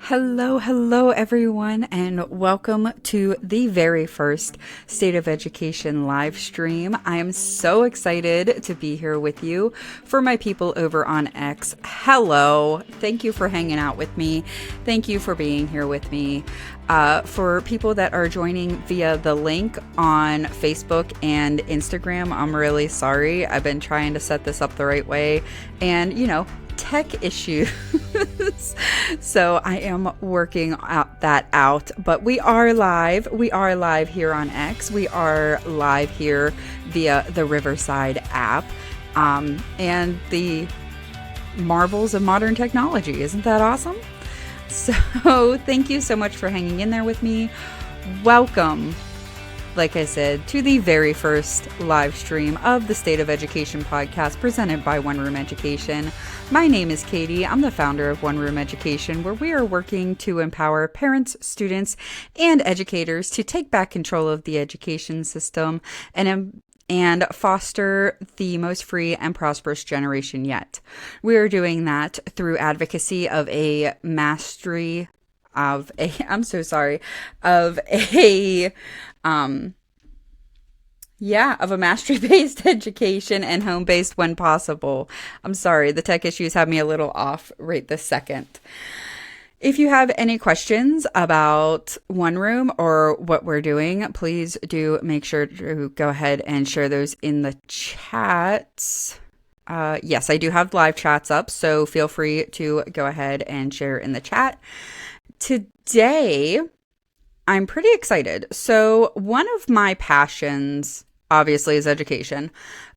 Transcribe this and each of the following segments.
Hello, everyone, and welcome to the very first State of Education live stream. I am so excited to be here with you. For my people over on X, hello. Thank you for hanging out with me. Thank you for being here with me. For people that are joining via the link on Facebook and Instagram, I'm really sorry. I've been trying to set this up the right way, and tech issues. So I am working that out, but we are live. We are live here on X. We are live here via the Riverside app, and the marvels of modern technology. Isn't that awesome? So thank you so much for hanging in there with me. Welcome, like I said, to the very first live stream of the State of Education podcast presented by One Room Education. My name is Katie. I'm the founder of One Room Education, where we are working to empower parents, students, and educators to take back control of the education system and foster the most free and prosperous generation yet. We are doing that through advocacy of a mastery of a, I'm so sorry, of a, of a mastery-based education and home-based when possible. I'm sorry, the tech issues have me a little off right this second. If you have any questions about One Room or what we're doing, please do make sure to go ahead and share those in the chats. Yes, I do have live chats up, so feel free to go ahead and share in the chat. Today, I'm pretty excited. So one of my passions, obviously, is education.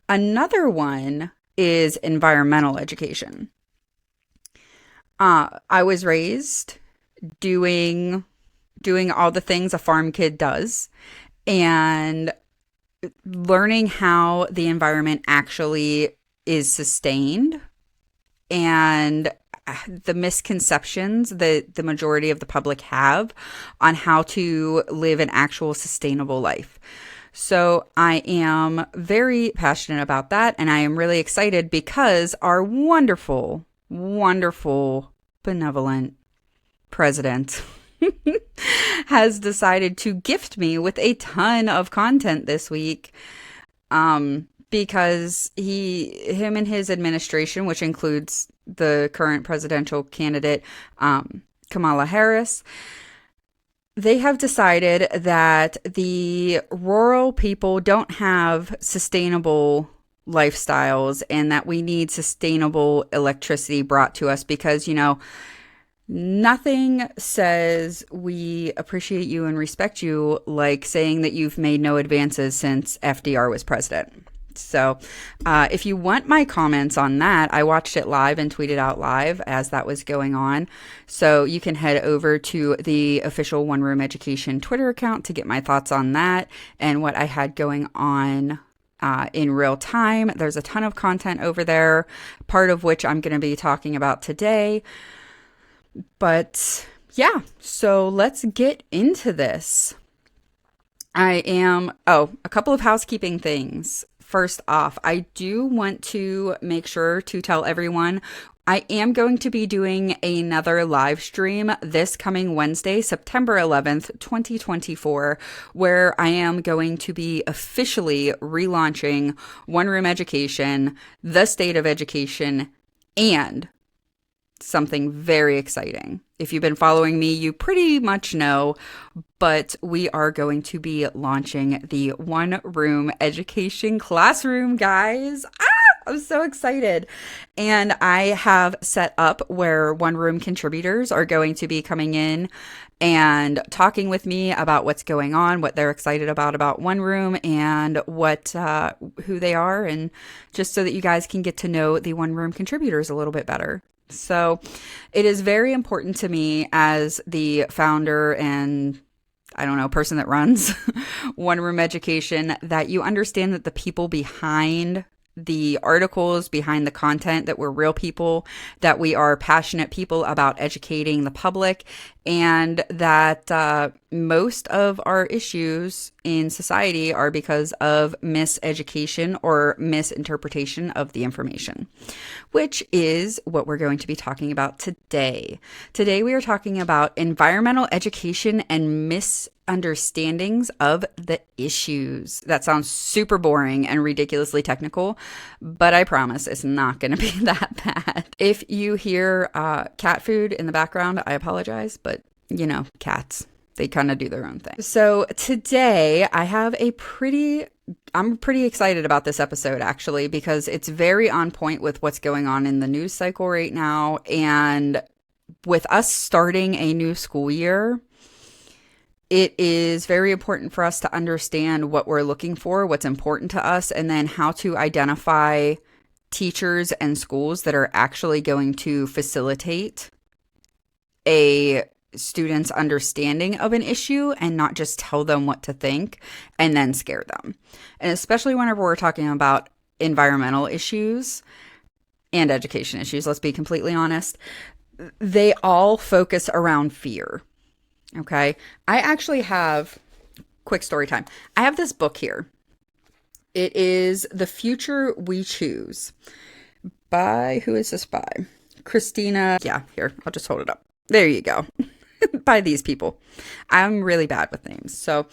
Another one is environmental education. I was raised doing all the things a farm kid does and learning how the environment actually is sustained and the misconceptions that the majority of the public have on how to live an actual sustainable life. So I am very passionate about that, and I am really excited because our wonderful, benevolent president has decided to gift me with a ton of content this week. Because him and his administration, which includes the current presidential candidate, Kamala Harris, they have decided that the rural people don't have sustainable lifestyles and that we need sustainable electricity brought to us because, nothing says we appreciate you and respect you like saying that you've made no advances since FDR was president. So if you want my comments on that, I watched it live and tweeted out live as that was going on. So you can head over to the official One Room Education Twitter account to get my thoughts on that and what I had going on in real time. There's a ton of content over there, part of which I'm going to be talking about today. But yeah, so let's get into this. A couple of housekeeping things. First off, I do want to make sure to tell everyone I am going to be doing another live stream this coming Wednesday, September 11th, 2024, where I am going to be officially relaunching One Room Education, the State of Education, and something very exciting. If you've been following me, you pretty much know, but we are going to be launching the One Room Education Classroom, guys. I'm so excited. And I have set up where One Room contributors are going to be coming in and talking with me about what's going on, what they're excited about One Room, and who they are, and just so that you guys can get to know the One Room contributors a little bit better. So it is very important to me as the founder and person that runs One Room Education that you understand that the people behind the articles, behind the content, that we're real people, that we are passionate people about educating the public, and that most of our issues in society are because of miseducation or misinterpretation of the information, which is what we're going to be talking about today. Today, we are talking about environmental education and misunderstandings of the issues. That sounds super boring and ridiculously technical, but I promise it's not going to be that bad. If you hear cat food in the background, I apologize, but you know, cats, they kind of do their own thing. So today I have I'm pretty excited about this episode actually, because it's very on point with what's going on in the news cycle right now. And with us starting a new school year, it is very important for us to understand what we're looking for, what's important to us, and then how to identify teachers and schools that are actually going to facilitate a student's understanding of an issue and not just tell them what to think and then scare them. And especially whenever we're talking about environmental issues and education issues, let's be completely honest, they all focus around fear. Okay. I actually have, quick story time. I have this book here. It is The Future We Choose by, who is this by? Christina. Yeah, here, I'll just hold it up. There you go. By these people. I'm really bad with names. So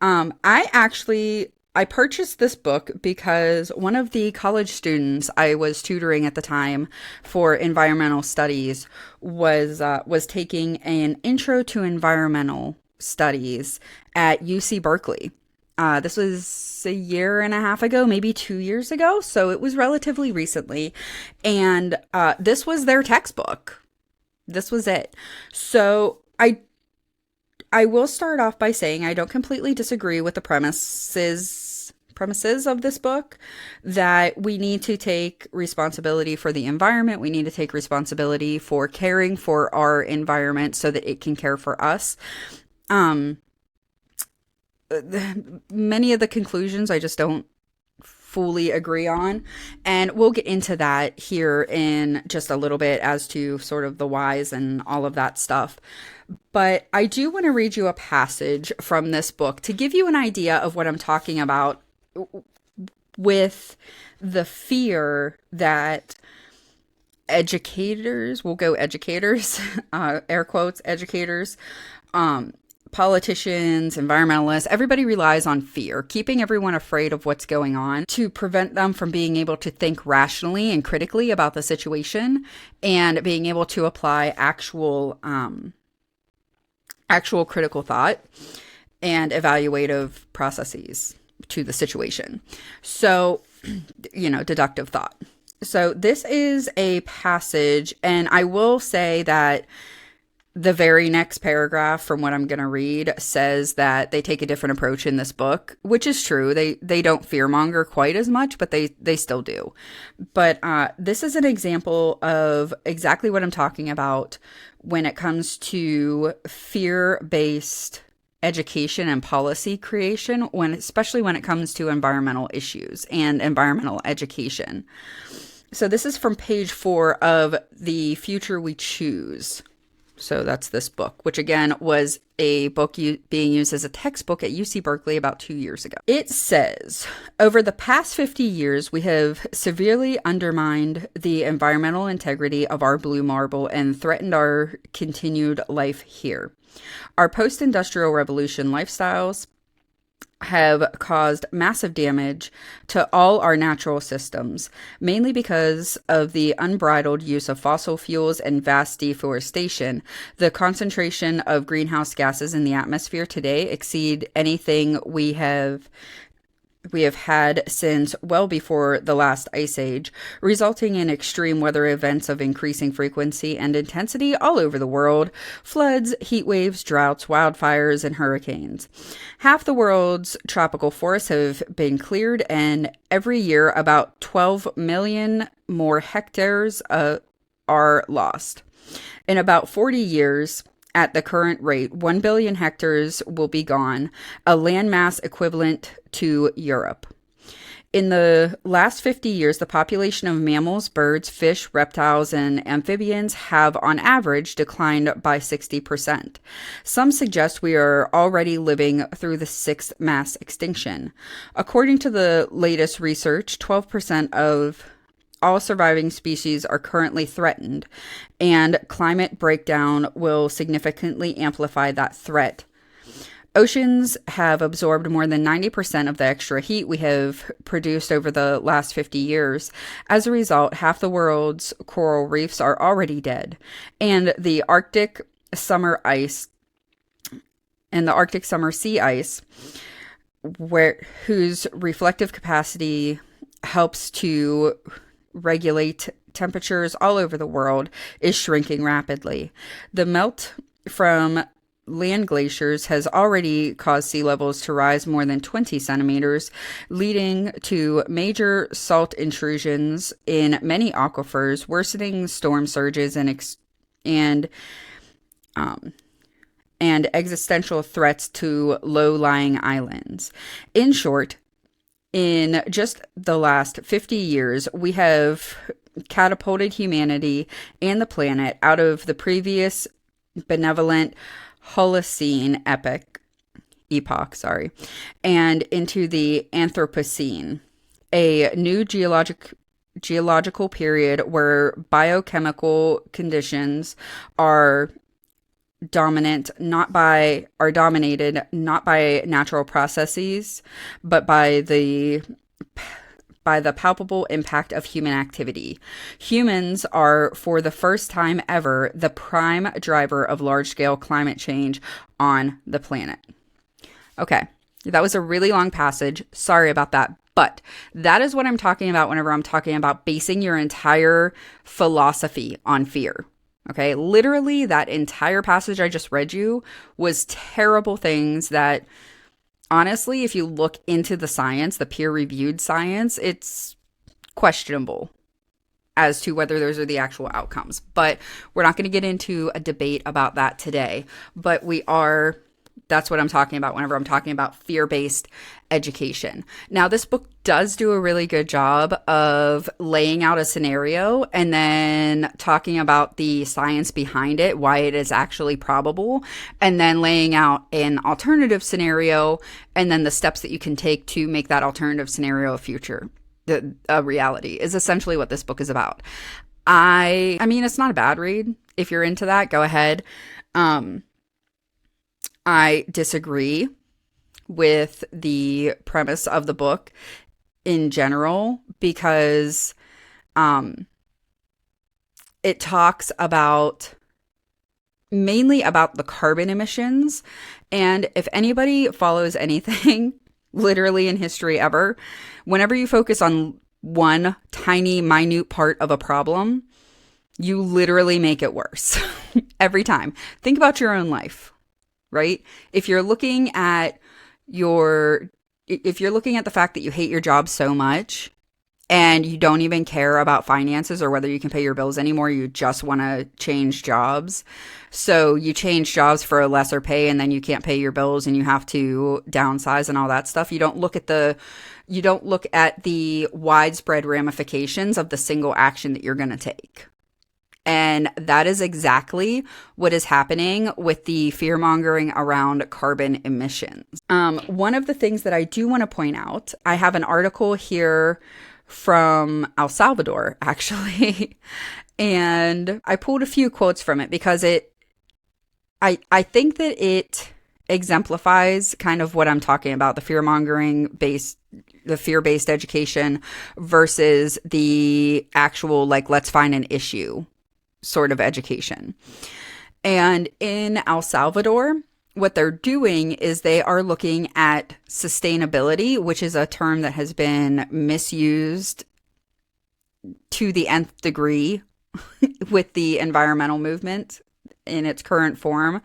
I purchased this book because one of the college students I was tutoring at the time for environmental studies was taking an intro to environmental studies at UC Berkeley. This was a year and a half ago, maybe 2 years ago. So it was relatively recently. And this was their textbook. This was it. So I will start off by saying I don't completely disagree with the premises of this book, that we need to take responsibility for the environment. We need to take responsibility for caring for our environment so that it can care for us. Many of the conclusions I just don't fully agree on, and we'll get into that here in just a little bit as to sort of the whys and all of that stuff. But I do want to read you a passage from this book to give you an idea of what I'm talking about with the fear that educators, we'll go educators, air quotes, educators, politicians, environmentalists, everybody relies on fear, keeping everyone afraid of what's going on to prevent them from being able to think rationally and critically about the situation and being able to apply actual critical thought and evaluative processes to the situation. So, deductive thought. So this is a passage, and I will say that the very next paragraph from what I'm going to read says that they take a different approach in this book, which is true. They don't fearmonger quite as much, but they still do. But this is an example of exactly what I'm talking about when it comes to fear-based education and policy creation, especially when it comes to environmental issues and environmental education. So this is from page 4 of The Future We Choose. So that's this book, which again was a book being used as a textbook at UC Berkeley about 2 years ago. It says, over the past 50 years, we have severely undermined the environmental integrity of our blue marble and threatened our continued life here. Our post-industrial revolution lifestyles have caused massive damage to all our natural systems, mainly because of the unbridled use of fossil fuels and vast deforestation. The concentration of greenhouse gases in the atmosphere today exceed anything we have had since well before the last ice age, resulting in extreme weather events of increasing frequency and intensity all over the world: floods, heat waves, droughts, wildfires, and hurricanes. Half the world's tropical forests have been cleared, and every year about 12 million more hectares are lost. In about 40 years, at the current rate, 1 billion hectares will be gone, a landmass equivalent to Europe. In the last 50 years, the population of mammals, birds, fish, reptiles, and amphibians have, on average, declined by 60%. Some suggest we are already living through the sixth mass extinction. According to the latest research, 12% of all surviving species are currently threatened, and climate breakdown will significantly amplify that threat. Oceans have absorbed more than 90% of the extra heat we have produced over the last 50 years. As a result, half the world's coral reefs are already dead, and the Arctic summer sea ice, whose reflective capacity helps to regulate temperatures all over the world, is shrinking rapidly. The melt from land glaciers has already caused sea levels to rise more than 20 centimeters, leading to major salt intrusions in many aquifers, worsening storm surges and existential threats to low-lying islands. In short, in just the last 50 years, we have catapulted humanity and the planet out of the previous benevolent Holocene epoch, and into the Anthropocene, a new geological period where biochemical conditions are dominated not by natural processes, but by the palpable impact of human activity. Humans are, for the first time ever, the prime driver of large-scale climate change on the planet. Okay, that was a really long passage. Sorry about that. But that is what I'm talking about whenever I'm talking about basing your entire philosophy on fear. Okay, literally that entire passage I just read you was terrible things that, honestly, if you look into the science, the peer-reviewed science, it's questionable as to whether those are the actual outcomes. But we're not going to get into a debate about that today. But that's what I'm talking about whenever I'm talking about fear-based education. Now, this book does do a really good job of laying out a scenario and then talking about the science behind it, why it is actually probable, and then laying out an alternative scenario and then the steps that you can take to make that alternative scenario a reality is essentially what this book is about. I mean, it's not a bad read. If you're into that, go ahead. I disagree with the premise of the book in general because it talks mainly about the carbon emissions. And if anybody follows anything literally in history ever, whenever you focus on one tiny, minute part of a problem, you literally make it worse every time. Think about your own life. Right? If you're looking at the fact that you hate your job so much and you don't even care about finances or whether you can pay your bills anymore, you just want to change jobs. So you change jobs for a lesser pay and then you can't pay your bills and you have to downsize and all that stuff. You don't look at the widespread ramifications of the single action that you're going to take. And that is exactly what is happening with the fear-mongering around carbon emissions. One of the things that I do want to point out, I have an article here from El Salvador, actually. And I pulled a few quotes from it because I think that it exemplifies kind of what I'm talking about, the fear-based education versus the actual, let's find an issue sort of education. And in El Salvador, what they're doing is they are looking at sustainability, which is a term that has been misused to the nth degree with the environmental movement in its current form.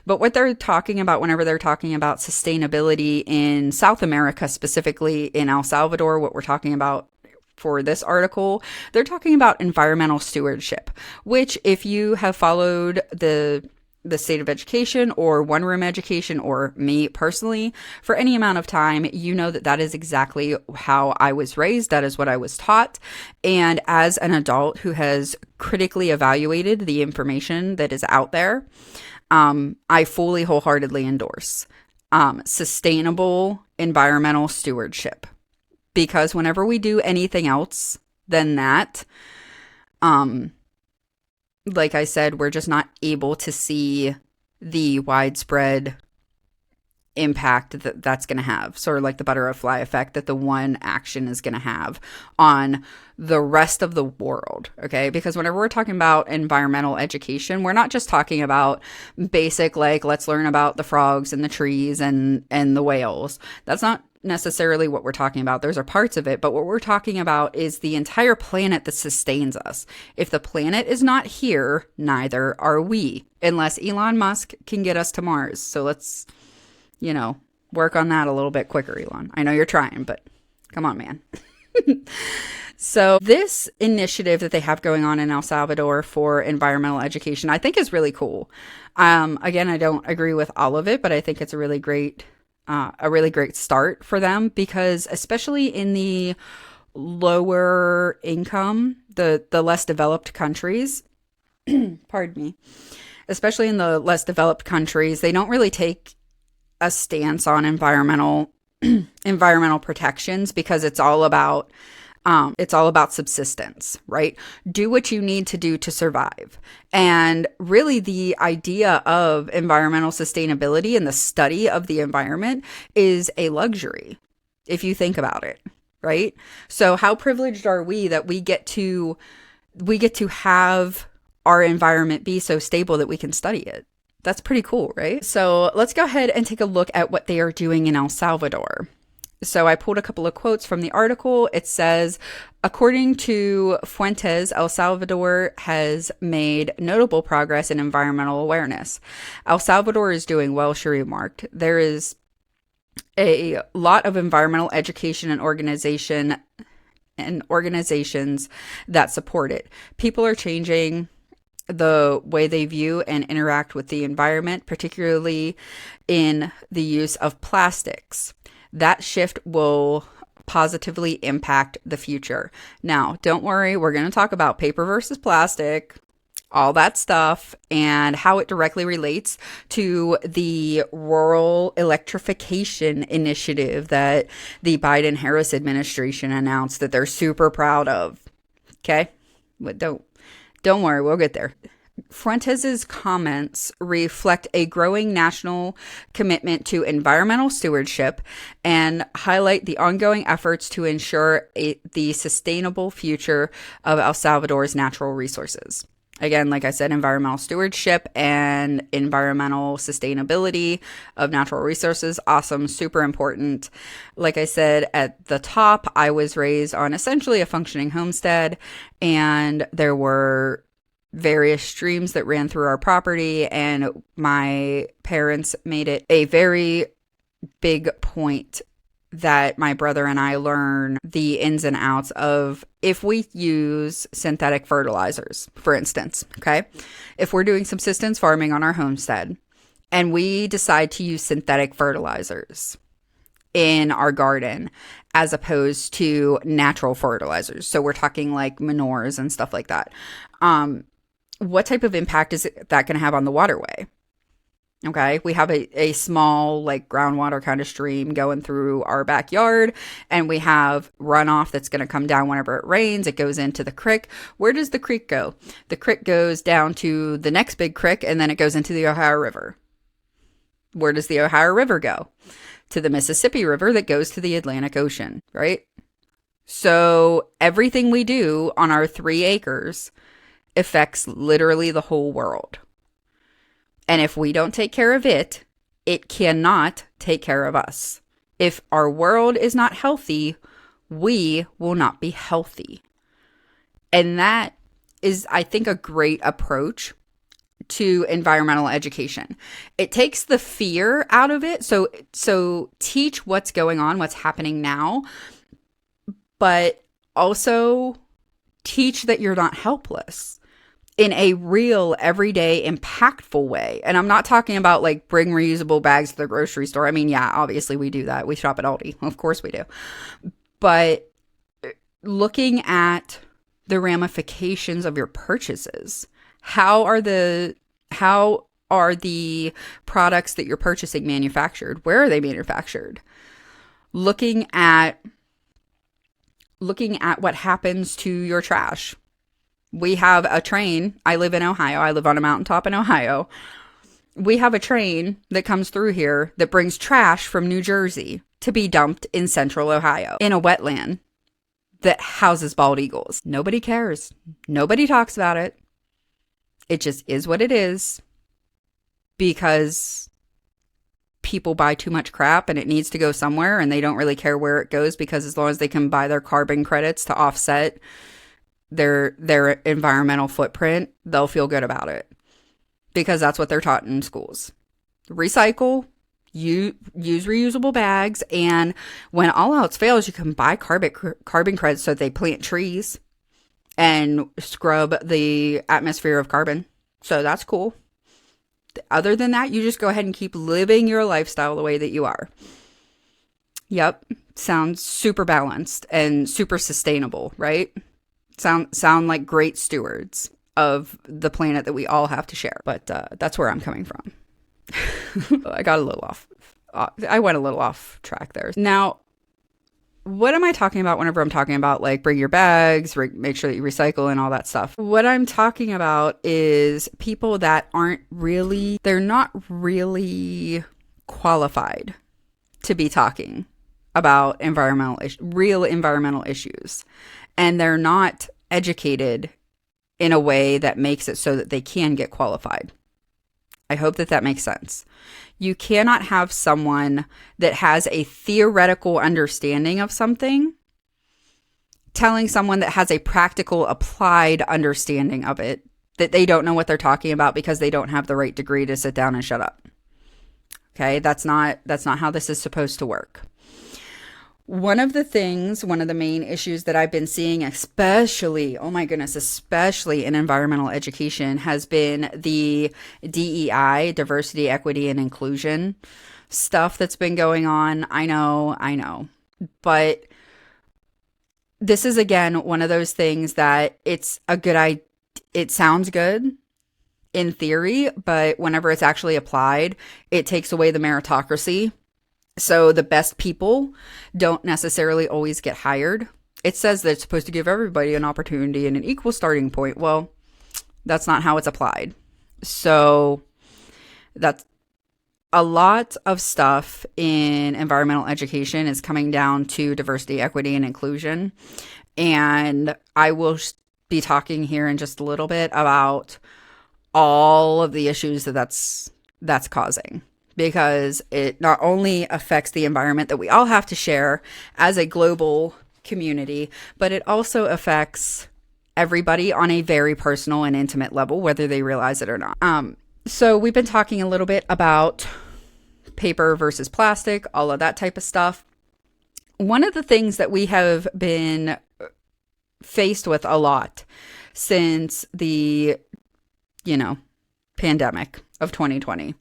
But what they're talking about whenever they're talking about sustainability in South America, specifically in El Salvador, what we're talking about for this article, they're talking about environmental stewardship, which if you have followed the the state of education or one room education or me personally for any amount of time, you know that that is exactly how I was raised. That is what I was taught. And as an adult who has critically evaluated the information that is out there, I fully wholeheartedly endorse sustainable environmental stewardship. Because whenever we do anything else than that, like I said, we're just not able to see the widespread impact that that's going to have. Sort of like the butterfly effect that the one action is going to have on the rest of the world. Okay. Because whenever we're talking about environmental education, we're not just talking about basic, like, let's learn about the frogs and the trees and the whales. That's not necessarily what we're talking about. Those are parts of it. But what we're talking about is the entire planet that sustains us. If the planet is not here, neither are we, unless Elon Musk can get us to Mars. So let's, work on that a little bit quicker, Elon. I know you're trying, but come on, man. So this initiative that they have going on in El Salvador for environmental education, I think is really cool. Again, I don't agree with all of it, but I think it's a really great start for them, because especially in the lower income, the less developed countries, pardon me, especially in the less developed countries, they don't really take a stance on environmental protections, because it's all about subsistence, right? Do what you need to do to survive. And really the idea of environmental sustainability and the study of the environment is a luxury, if you think about it, right? So how privileged are we that we get to have our environment be so stable that we can study it? That's pretty cool, right? So let's go ahead and take a look at what they are doing in El Salvador. So I pulled a couple of quotes from the article. It says, according to Fuentes, El Salvador has made notable progress in environmental awareness. El Salvador is doing well, she remarked. There is a lot of environmental education and organizations that support it. People are changing the way they view and interact with the environment, particularly in the use of plastics. That shift will positively impact the future. Now, don't worry, we're going to talk about paper versus plastic, all that stuff, and how it directly relates to the rural electrification initiative that the Biden-Harris administration announced that they're super proud of. Okay? But don't worry, we'll get there. Fuentes' comments reflect a growing national commitment to environmental stewardship and highlight the ongoing efforts to ensure the sustainable future of El Salvador's natural resources. Again, like I said, environmental stewardship and environmental sustainability of natural resources, awesome, super important. Like I said at the top, I was raised on essentially a functioning homestead, and there were various streams that ran through our property, and my parents made it a very big point that my brother and I learn the ins and outs of if we use synthetic fertilizers, for instance, okay? If we're doing subsistence farming on our homestead and we decide to use synthetic fertilizers in our garden as opposed to natural fertilizers, so we're talking like manures and stuff like that, what type of impact is that going to have on the waterway? Okay, we have a small like groundwater kind of stream going through our backyard, and we have runoff that's going to come down whenever it rains. It goes into the creek. Where does the creek go? The creek goes down to the next big creek, and then it goes into the Ohio River. Where does the Ohio River go? To the Mississippi River that goes to the Atlantic Ocean, right? So everything we do on our 3 acres affects literally the whole world. And if we don't take care of it, it cannot take care of us. If our world is not healthy, we will not be healthy. And that is, I think, a great approach to environmental education. It takes the fear out of it. So teach what's going on, what's happening now, but also teach that you're not helpless. in a real, everyday, impactful way. And I'm not talking about like bring reusable bags to the grocery store. I mean, yeah, obviously we do that. We shop at Aldi. Of course we do. But looking at the ramifications of your purchases, how are the products that you're purchasing manufactured? Where are they manufactured? Looking at what happens to your trash. We have a train. I live in Ohio. I live on a mountaintop in Ohio. We have a train that comes through here that brings trash from New Jersey to be dumped in central Ohio in a wetland that houses bald eagles. Nobody cares. Nobody talks about it. It just is what it is because people buy too much crap and it needs to go somewhere and they don't really care where it goes because as long as they can buy their carbon credits to offset their environmental footprint, they'll feel good about it because that's what they're taught in schools. Recycle, use reusable bags, and when all else fails, you can buy carbon credits so they plant trees and scrub the atmosphere of carbon. So that's cool. Other than that, you just go ahead and keep living your lifestyle the way that you are. Yep. Sounds super balanced and super sustainable, right? Sound like great stewards of the planet that we all have to share. But that's where I'm coming from. I got a little off. I went a little off track there. Now, what am I talking about whenever I'm talking about like bring your bags, make sure that you recycle and all that stuff? What I'm talking about is people that they're not really qualified to be talking about real environmental issues. And they're not educated in a way that makes it so that they can get qualified. I hope that makes sense. You cannot have someone that has a theoretical understanding of something telling someone that has a practical applied understanding of it that they don't know what they're talking about because they don't have the right degree to sit down and shut up. Okay, that's not how this is supposed to work. One of the main issues that I've been seeing, especially in environmental education, has been the DEI, diversity, equity, and inclusion stuff that's been going on. I know. But this is, again, one of those things that it's a good idea. It sounds good in theory, but whenever it's actually applied, it takes away the meritocracy. So the best people don't necessarily always get hired. It says that it's supposed to give everybody an opportunity and an equal starting point. Well, that's not how it's applied. So that's a lot of stuff in environmental education is coming down to diversity, equity, and inclusion. And I will be talking here in just a little bit about all of the issues that's causing. Because it not only affects the environment that we all have to share as a global community, but it also affects everybody on a very personal and intimate level, whether they realize it or not. So we've been talking a little bit about paper versus plastic, all of that type of stuff. One of the things that we have been faced with a lot since the, pandemic of 2020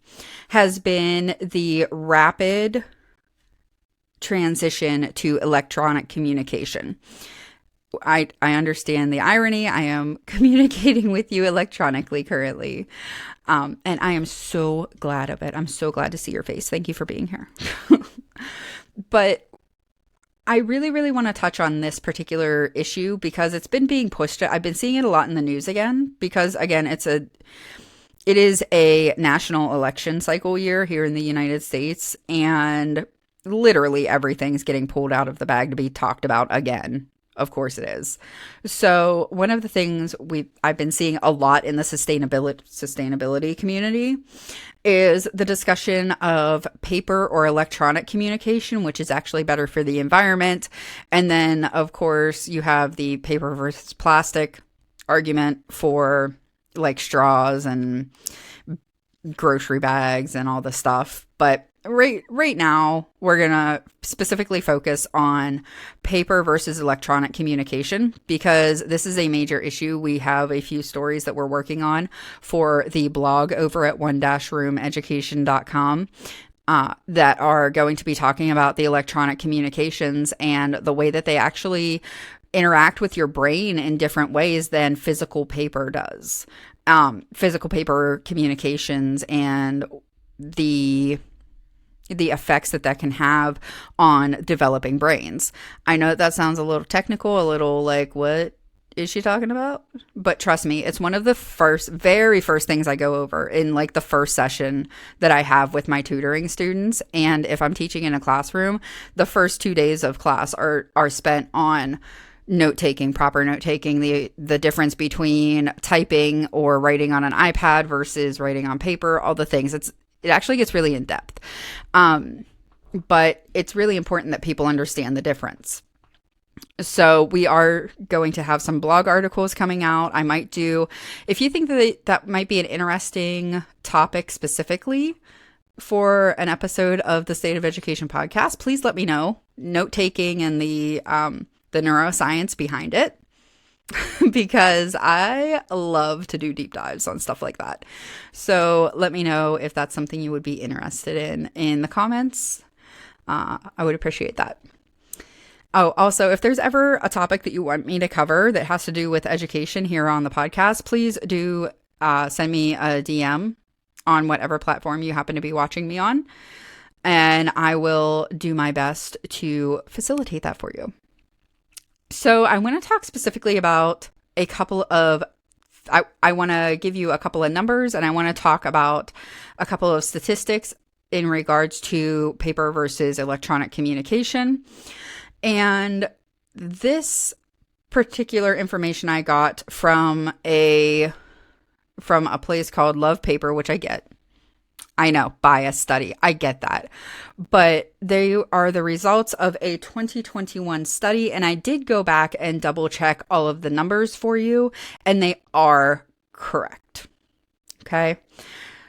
has been the rapid transition to electronic communication. I understand the irony. I am communicating with you electronically currently. And I am so glad of it. I'm so glad to see your face. Thank you for being here. But I really, really want to touch on this particular issue because it's been being pushed. I've been seeing it a lot in the news again, because again, it is a national election cycle year here in the United States, and literally everything's getting pulled out of the bag to be talked about again. Of course it is. So one of the things I've been seeing a lot in the sustainability community is the discussion of paper or electronic communication, which is actually better for the environment. And then, of course, you have the paper versus plastic argument for like straws and grocery bags and all the stuff. But right now we're going to specifically focus on paper versus electronic communication because this is a major issue. We have a few stories that we're working on for the blog over at one-roomeducation.com that are going to be talking about the electronic communications and the way that they actually interact with your brain in different ways than physical paper does. Physical paper communications and the effects that can have on developing brains. I know that sounds a little technical, a little like, what is she talking about? But trust me, it's one of the very first things I go over in like the first session that I have with my tutoring students. And if I'm teaching in a classroom, the first 2 days of class are spent on note-taking, proper note-taking, the difference between typing or writing on an iPad versus writing on paper, all the things. It actually gets really in-depth. But it's really important that people understand the difference. So we are going to have some blog articles coming out. I might do, if you think that might be an interesting topic specifically for an episode of the State of Education podcast, please let me know. Note-taking and the neuroscience behind it, because I love to do deep dives on stuff like that. So let me know if that's something you would be interested in the comments. I would appreciate that. Oh, also, if there's ever a topic that you want me to cover that has to do with education here on the podcast, please do send me a DM on whatever platform you happen to be watching me on, and I will do my best to facilitate that for you. So I want to talk specifically about a couple of, I want to give you a couple of numbers, and I want to talk about a couple of statistics in regards to paper versus electronic communication. And this particular information I got from a place called Love Paper, which I get. I know, bias study. I get that. But they are the results of a 2021 study. And I did go back and double check all of the numbers for you, and they are correct. Okay.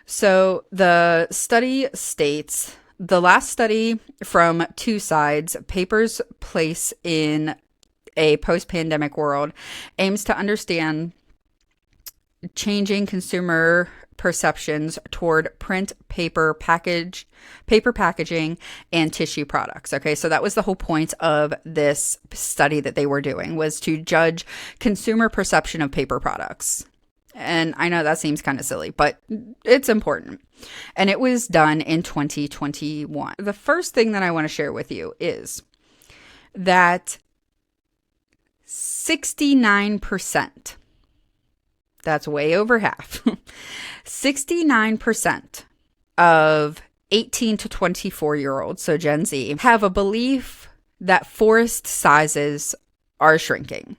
So the study states, the last study from two sides, Paper's place in a post-pandemic world, aims to understand changing consumer perceptions toward print, paper packaging, and tissue products. Okay, so that was the whole point of this study that they were doing, was to judge consumer perception of paper products. And I know that seems kind of silly, but it's important. And it was done in 2021. The first thing that I want to share with you is that 69%, that's way over half, 69% of 18 to 24-year-olds, so Gen Z, have a belief that forest sizes are shrinking.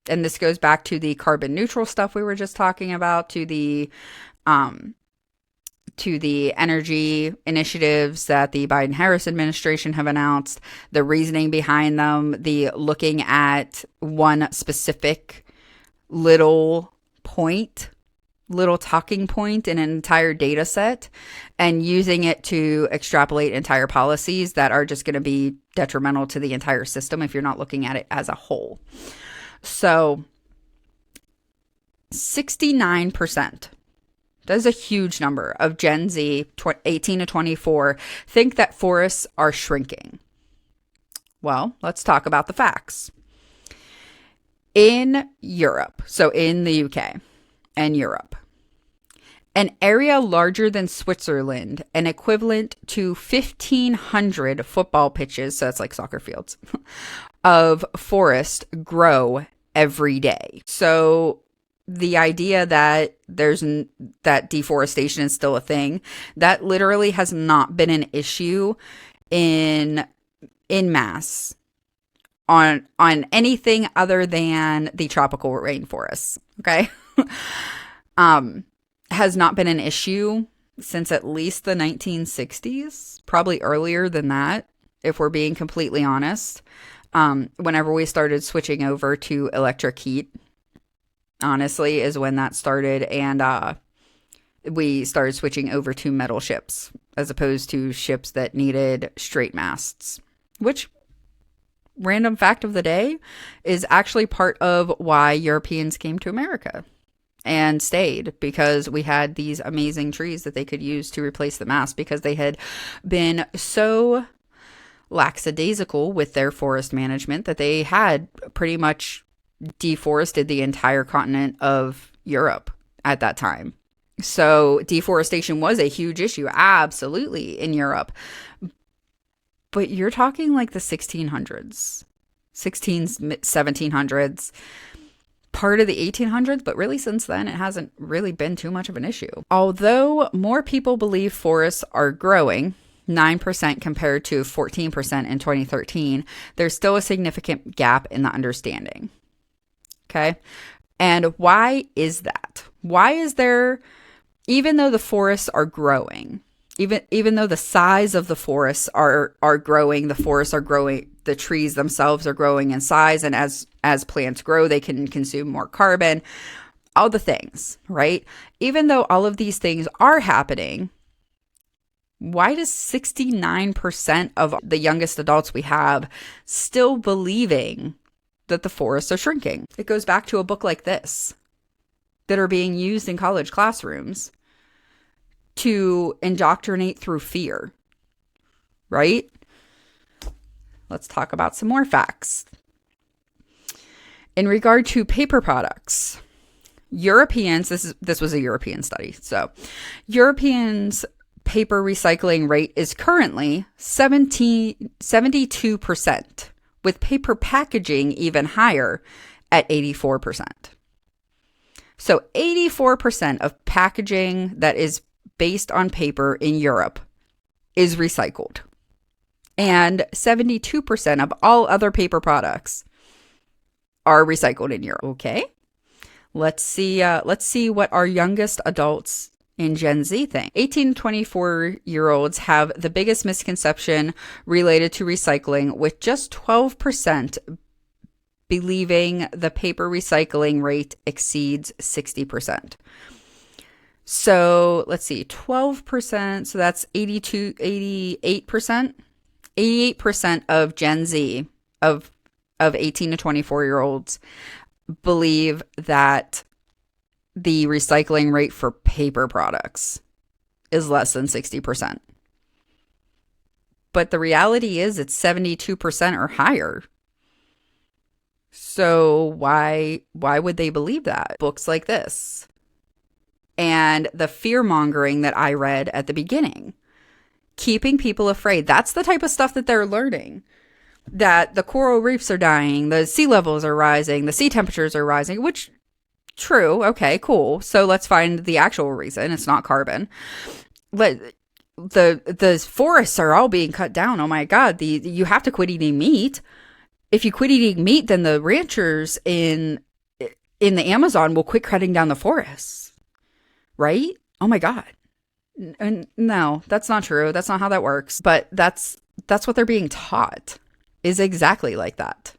And this goes back to the carbon neutral stuff we were just talking about, to the energy initiatives that the Biden-Harris administration have announced, the reasoning behind them, the looking at one specific little talking point in an entire data set and using it to extrapolate entire policies that are just going to be detrimental to the entire system if you're not looking at it as a whole. So 69%, that is a huge number of Gen Z, 18 to 24, think that forests are shrinking. Well, let's talk about the facts. In Europe, so in the UK and Europe, an area larger than Switzerland and equivalent to 1,500 football pitches, so that's like soccer fields, of forest grow every day. So the idea that that deforestation is still a thing, that literally has not been an issue in mass on anything other than the tropical rainforests. Okay. Has not been an issue since at least the 1960s, probably earlier than that, if we're being completely honest. Whenever we started switching over to electric heat, honestly, is when that started. And we started switching over to metal ships as opposed to ships that needed straight masts, which, random fact of the day, is actually part of why Europeans came to America and stayed, because we had these amazing trees that they could use to replace the mast, because they had been so lackadaisical with their forest management that they had pretty much deforested the entire continent of Europe at that time. So deforestation was a huge issue, absolutely, in Europe. But you're talking like the 1600s, 1700s, part of the 1800s, but really since then, it hasn't really been too much of an issue. Although more people believe forests are growing, 9% compared to 14% in 2013, there's still a significant gap in the understanding. Okay. And why is that? Why is there, even though the forests are growing, even though the size of the forests are growing, the forests are growing, the trees themselves are growing in size, and as plants grow, they can consume more carbon, all the things, right? Even though all of these things are happening, why does 69% of the youngest adults we have still believing that the forests are shrinking? It goes back to a book like this that are being used in college classrooms to indoctrinate through fear, right? Let's talk about some more facts. In regard to paper products, Europeans, this was a European study, so Europeans' paper recycling rate is currently 72%, with paper packaging even higher at 84%. So 84% of packaging that is based on paper in Europe is recycled. And 72% of all other paper products are recycled in Europe. Okay. Let's see what our youngest adults in Gen Z think. 18 to 24-year-olds have the biggest misconception related to recycling, with just 12% believing the paper recycling rate exceeds 60%. So let's see, 12%, so that's 88%. 88% of Gen Z, of 18 to 24-year-olds, believe that the recycling rate for paper products is less than 60%. But the reality is it's 72% or higher. So why would they believe that? Books like this and the fear-mongering that I read at the beginning, keeping people afraid. That's the type of stuff that they're learning. That the coral reefs are dying, the sea levels are rising, the sea temperatures are rising, which, true, okay, cool. So let's find the actual reason. It's not carbon. The forests are all being cut down. Oh my God, you have to quit eating meat. If you quit eating meat, then the ranchers in the Amazon will quit cutting down the forests, right? Oh my God. No, that's not true. That's not how that works. But that's what they're being taught, is exactly like that.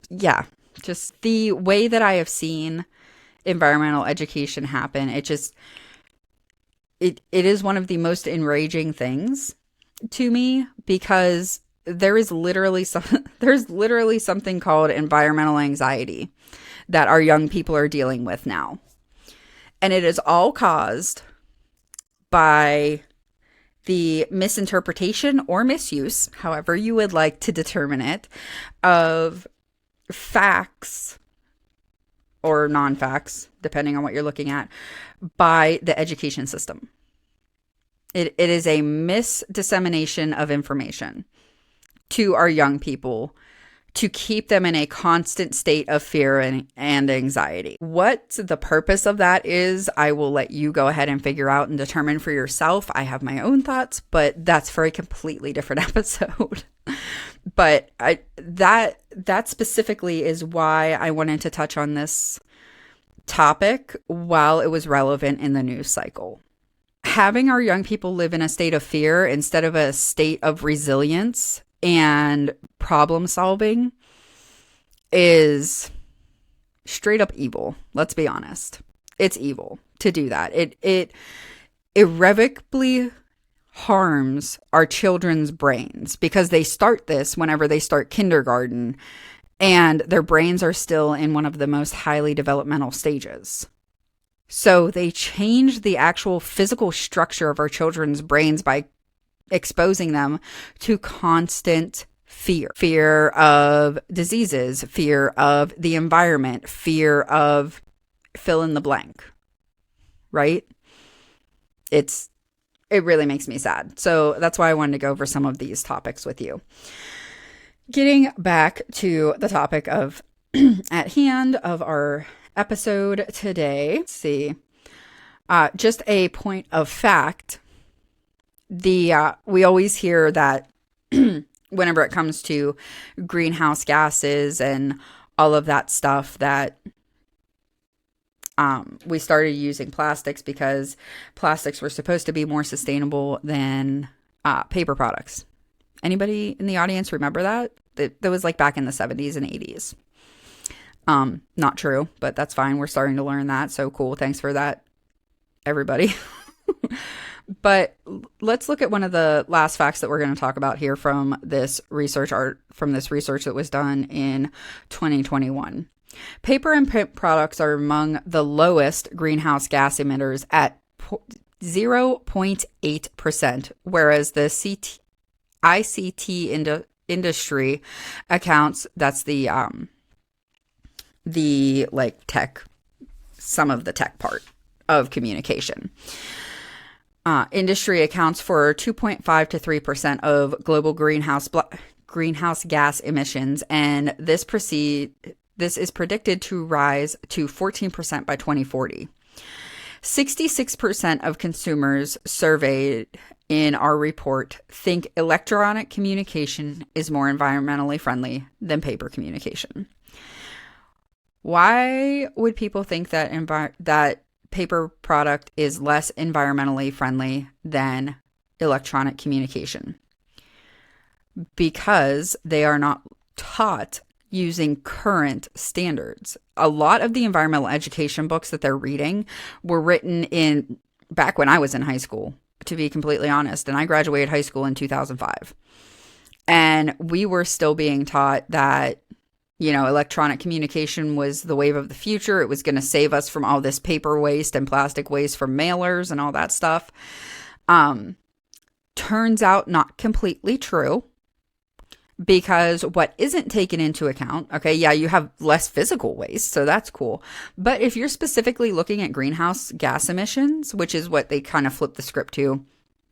Yeah, just the way that I have seen environmental education happen, it is one of the most enraging things to me, because there's literally something called environmental anxiety that our young people are dealing with now. And it is all caused by the misinterpretation or misuse, however you would like to determine it, of facts or non-facts, depending on what you're looking at, by the education system. It is a misdissemination of information to our young people to keep them in a constant state of fear and anxiety. What the purpose of that is, I will let you go ahead and figure out and determine for yourself. I have my own thoughts, but that's for a completely different episode. But that specifically is why I wanted to touch on this topic while it was relevant in the news cycle. Having our young people live in a state of fear instead of a state of resilience and problem solving is straight up evil. Let's be honest. It's evil to do that. It irrevocably harms our children's brains, because they start this whenever they start kindergarten and their brains are still in one of the most highly developmental stages. So they change the actual physical structure of our children's brains by exposing them to constant fear of diseases, fear of the environment, fear of fill in the blank, right? It really makes me sad. So that's why I wanted to go over some of these topics with you. Getting back to the topic of at hand of our episode today. Let's see. Just a point of fact. We always hear that whenever it comes to greenhouse gases and all of that stuff, that we started using plastics because plastics were supposed to be more sustainable than paper products. Anybody in the audience remember that? That was like back in the 70s and 80s. Not true, but that's fine. We're starting to learn that. So cool. Thanks for that, everybody. But let's look at one of the last facts that we're going to talk about here from this research that was done in 2021. Paper and print products are among the lowest greenhouse gas emitters at 0.8%, whereas the ICT industry accounts, that's the like tech, some of the tech part of communication. Industry accounts for 2.5 to 3% of global greenhouse gas emissions, and this is predicted to rise to 14% by 2040. 66% of consumers surveyed in our report think electronic communication is more environmentally friendly than paper communication. Why would people think that that paper product is less environmentally friendly than electronic communication? Because they are not taught using current standards. A lot of the environmental education books that they're reading were written back when I was in high school, to be completely honest, and I graduated high school in 2005. And we were still being taught that, electronic communication was the wave of the future. It was going to save us from all this paper waste and plastic waste from mailers and all that stuff. Turns out not completely true, because what isn't taken into account, okay, yeah, you have less physical waste, so that's cool. But if you're specifically looking at greenhouse gas emissions, which is what they kind of flipped the script to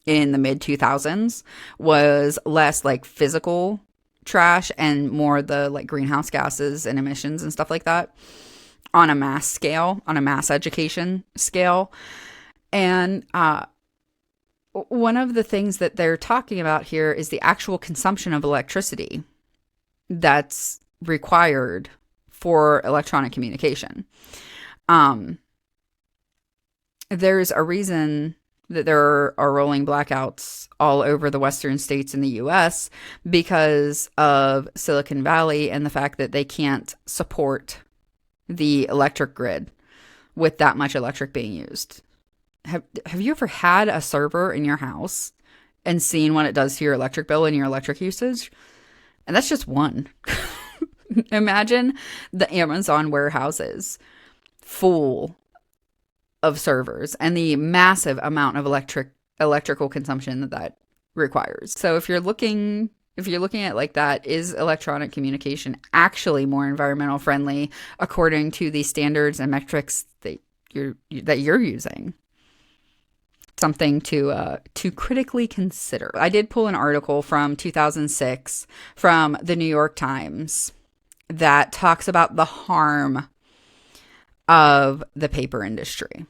in the mid 2000s, was less like physical trash and more the like greenhouse gases and emissions and stuff like that on a mass scale, on a mass education scale. And one of the things that they're talking about here is the actual consumption of electricity that's required for electronic communication. There's a reason that there are rolling blackouts all over the western states in the US because of Silicon Valley and the fact that they can't support the electric grid with that much electric being used. Have you ever had a server in your house and seen what it does to your electric bill and your electric usage? And that's just one. Imagine the Amazon warehouses full of servers and the massive amount of electrical consumption that requires. So if you're looking at it like that, is electronic communication actually more environmental friendly according to the standards and metrics that you're using? Something to critically consider. I did pull an article from 2006 from the New York Times that talks about the harm of the paper industry.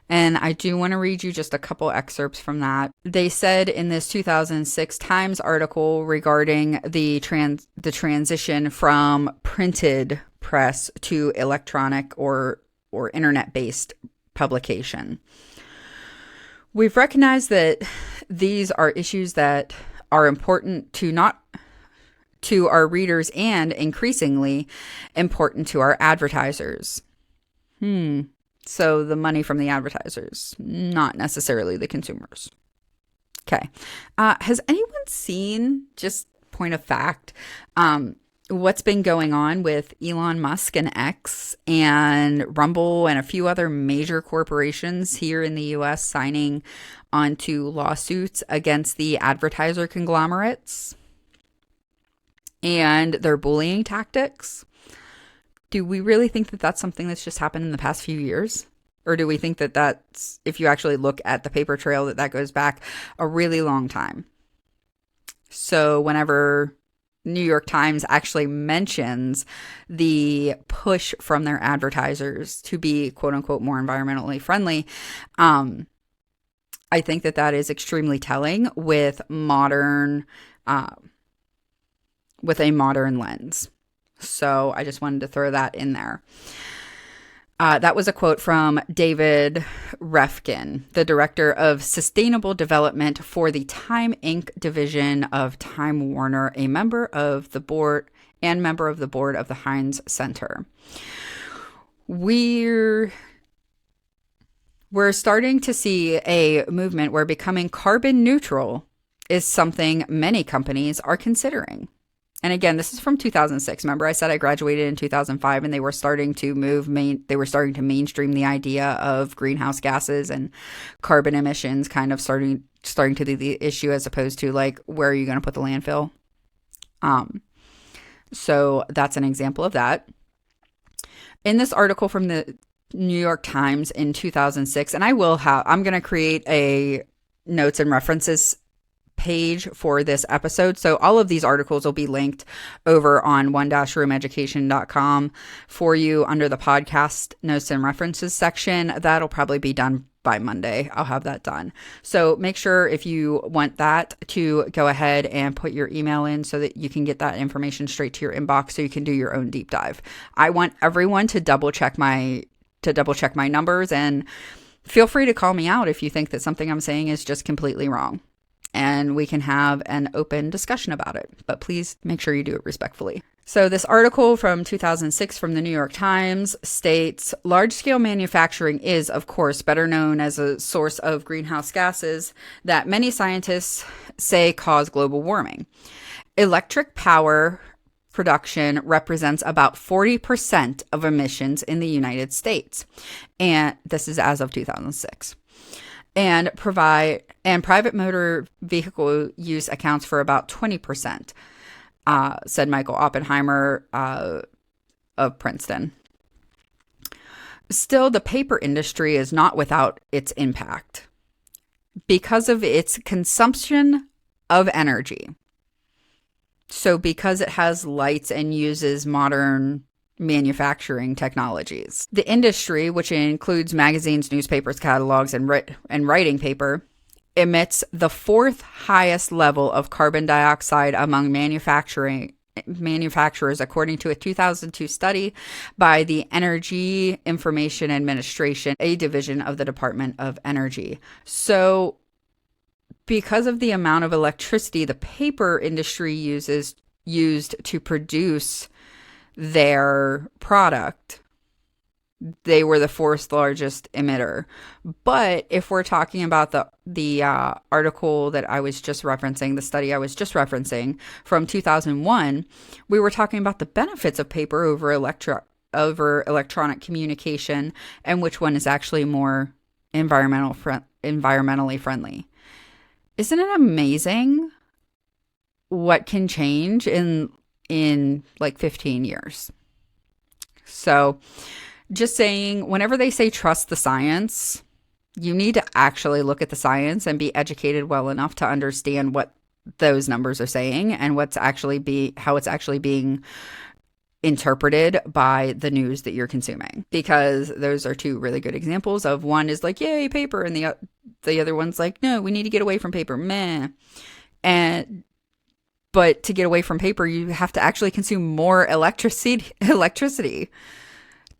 And I do want to read you just a couple excerpts from that. They said in this 2006 Times article regarding the transition from printed press to electronic or internet-based publication. We've recognized that these are issues that are important to our readers and increasingly important to our advertisers. So the money from the advertisers, not necessarily the consumers. Okay. Has anyone seen, just point of fact, what's been going on with Elon Musk and X and Rumble and a few other major corporations here in the US signing onto lawsuits against the advertiser conglomerates and their bullying tactics? Do we really think that that's something that's just happened in the past few years? Or do we think that that's, if you actually look at the paper trail, that goes back a really long time? So whenever New York Times actually mentions the push from their advertisers to be quote unquote more environmentally friendly, I think that is extremely telling with a modern lens. So I just wanted to throw that in there. That was a quote from David Refkin, the director of sustainable development for the Time Inc. division of Time Warner, a member of the board of the Heinz Center. We're starting to see a movement where becoming carbon neutral is something many companies are considering. And again, this is from 2006. Remember, I said I graduated in 2005, and they were starting to mainstream the idea of greenhouse gases and carbon emissions, kind of starting to be the issue, as opposed to like, where are you going to put the landfill? So that's an example of that. In this article from the New York Times in 2006, and I'm going to create a notes and references page for this episode. So all of these articles will be linked over on one-roomeducation.com for you under the podcast notes and references section. That'll probably be done by Monday. I'll have that done. So make sure, if you want that, to go ahead and put your email in so that you can get that information straight to your inbox so you can do your own deep dive. I want everyone to double check my numbers, and feel free to call me out if you think that something I'm saying is just completely wrong. And we can have an open discussion about it. But please make sure you do it respectfully. So this article from 2006 from the New York Times states, large-scale manufacturing is, of course, better known as a source of greenhouse gases that many scientists say cause global warming. Electric power production represents about 40% of emissions in the United States. And this is as of 2006. And private motor vehicle use accounts for about 20%, said Michael Oppenheimer of Princeton. Still, the paper industry is not without its impact because of its consumption of energy. So because it has lights and uses modern manufacturing technologies. The industry, which includes magazines, newspapers, catalogs, and writing paper, emits the fourth highest level of carbon dioxide among manufacturers, according to a 2002 study by the Energy Information Administration, a division of the Department of Energy. So because of the amount of electricity the paper industry used to produce their product, they were the fourth largest emitter. But if we're talking about the article that I was just referencing, the study I was just referencing from 2001, we were talking about the benefits of paper over electronic communication, and which one is actually more environmentally friendly. Isn't it amazing what can change in like 15 years? So just saying, whenever they say trust the science, you need to actually look at the science and be educated well enough to understand what those numbers are saying and how it's actually being interpreted by the news that you're consuming. Because those are two really good examples of, one is like, yay, paper, and the other one's like, no, we need to get away from paper, meh. But to get away from paper, you have to actually consume more electricity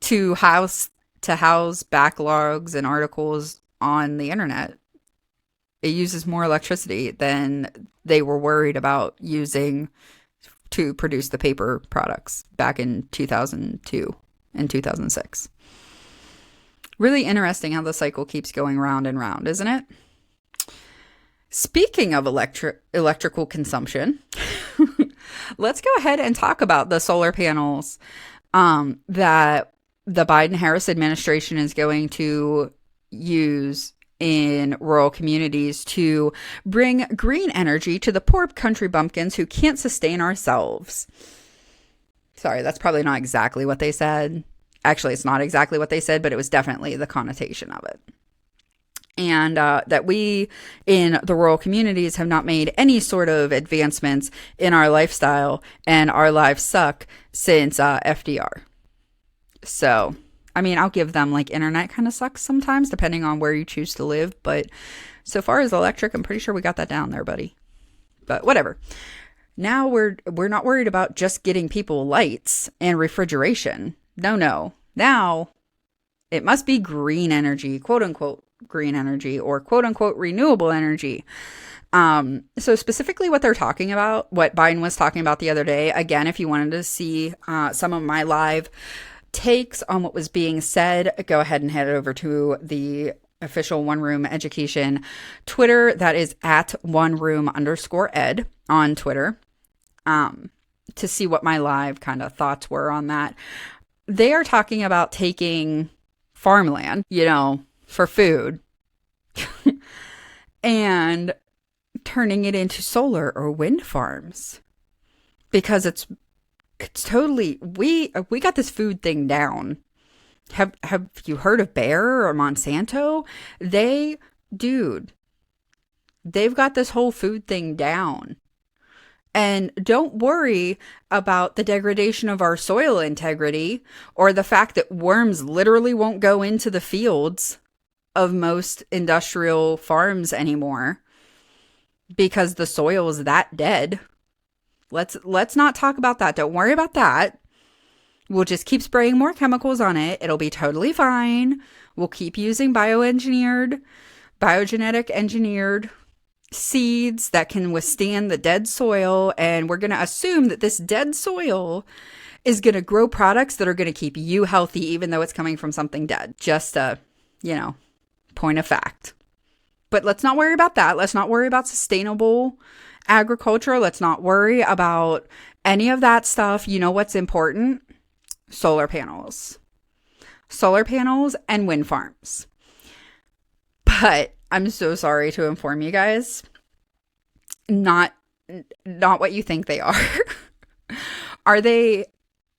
to house backlogs and articles on the internet. It uses more electricity than they were worried about using to produce the paper products back in 2002 and 2006. Really interesting how the cycle keeps going round and round, isn't it? Speaking of electrical consumption, let's go ahead and talk about the solar panels that the Biden-Harris administration is going to use in rural communities to bring green energy to the poor country bumpkins who can't sustain ourselves. Sorry, that's probably not exactly what they said. Actually, it's not exactly what they said, but it was definitely the connotation of it. And that we in the rural communities have not made any sort of advancements in our lifestyle, and our lives suck since FDR. So, I mean, I'll give them, like, internet kind of sucks sometimes, depending on where you choose to live. But so far as electric, I'm pretty sure we got that down there, buddy. But whatever. Now we're not worried about just getting people lights and refrigeration. No. Now it must be green energy, quote unquote green energy, or quote unquote renewable energy. So specifically what they're talking about, what Biden was talking about the other day, again, if you wanted to see some of my live takes on what was being said, go ahead and head over to the official One Room Education Twitter. That is at oneroom_ed on Twitter, to see what my live kind of thoughts were on that. They are talking about taking farmland, for food and turning it into solar or wind farms, because it's totally, we got this food thing down. Have you heard of Bayer or Monsanto? They've got this whole food thing down. And don't worry about the degradation of our soil integrity, or the fact that worms literally won't go into the fields of most industrial farms anymore because the soil is that dead. Let's not talk about that. Don't worry about that. We'll just keep spraying more chemicals on it. It'll be totally fine. We'll keep using biogenetic engineered seeds that can withstand the dead soil, and we're going to assume that this dead soil is going to grow products that are going to keep you healthy, even though it's coming from something dead. Just a, point of fact. But let's not worry about that. Let's not worry about sustainable agriculture. Let's not worry about any of that stuff. You know what's important? Solar panels and wind farms. But I'm so sorry to inform you guys, not what you think they are. Are they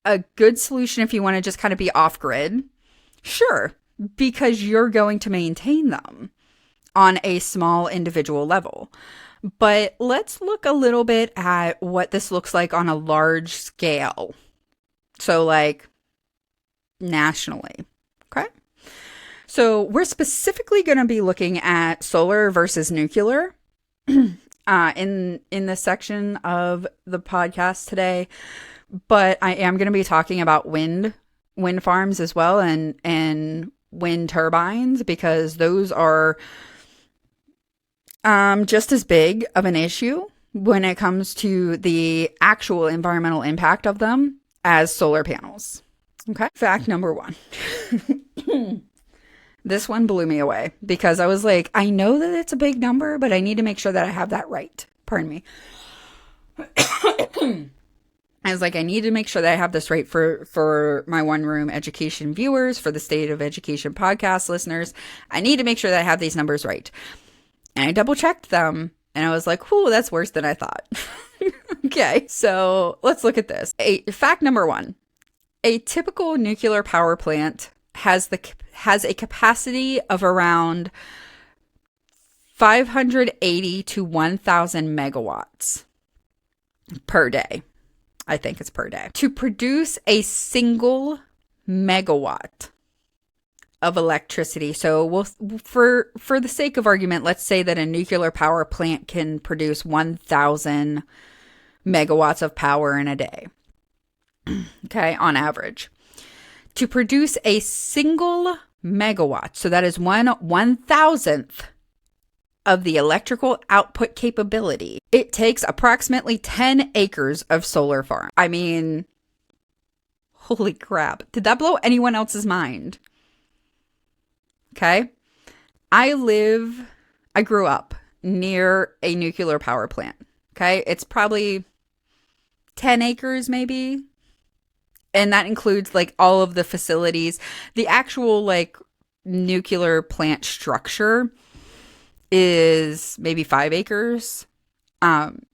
a good solution if you want to just kind of be off grid? Sure, because you're going to maintain them on a small individual level. But let's look a little bit at what this looks like on a large scale. So, like, nationally. Okay? So we're specifically going to be looking at solar versus nuclear in this section of the podcast today. But I am going to be talking about wind farms as well, and wind turbines, because those are just as big of an issue when it comes to the actual environmental impact of them as solar panels. Okay. Fact number 1. This one blew me away, because I was like, I know that it's a big number, but I need to make sure that I have that right. Pardon me. I was like, I need to make sure that I have this right for my One Room Education viewers, for the State of Education podcast listeners. I need to make sure that I have these numbers right. And I double checked them, and I was like, whew, that's worse than I thought. Okay, so let's look at this. Fact number 1. A typical nuclear power plant has a capacity of around 580 to 1,000 megawatts per day. I think it's per day. To produce a single megawatt of electricity. So for the sake of argument, let's say that a nuclear power plant can produce 1,000 megawatts of power in a day. Okay, on average. To produce a single megawatt, so that is 1/1000th of the electrical output capability, it takes approximately 10 acres of solar farm. I mean, holy crap. Did that blow anyone else's mind? Okay. I grew up near a nuclear power plant. Okay. It's probably 10 acres, maybe. And that includes like all of the facilities. The actual like nuclear plant structure is maybe 5 acres. And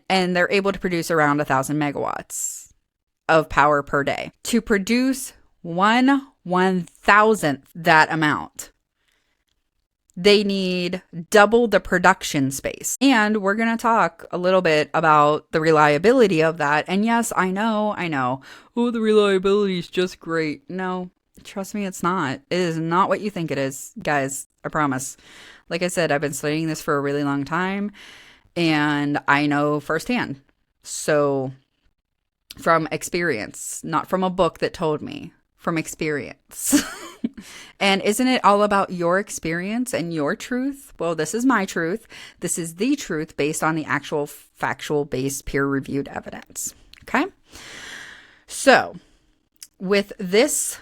they're able to produce around 1,000 megawatts of power per day. To produce 1/1000th that amount, they need double the production space. And we're going to talk a little bit about the reliability of that. And yes, I know. Oh, the reliability is just great. No, trust me, it's not. It is not what you think it is, guys. I promise. Like I said, I've been studying this for a really long time, and I know firsthand. So, from experience, not from a book that told me, from experience. And isn't it all about your experience and your truth? Well, this is my truth. This is the truth based on the actual factual-based peer-reviewed evidence. Okay? So, with this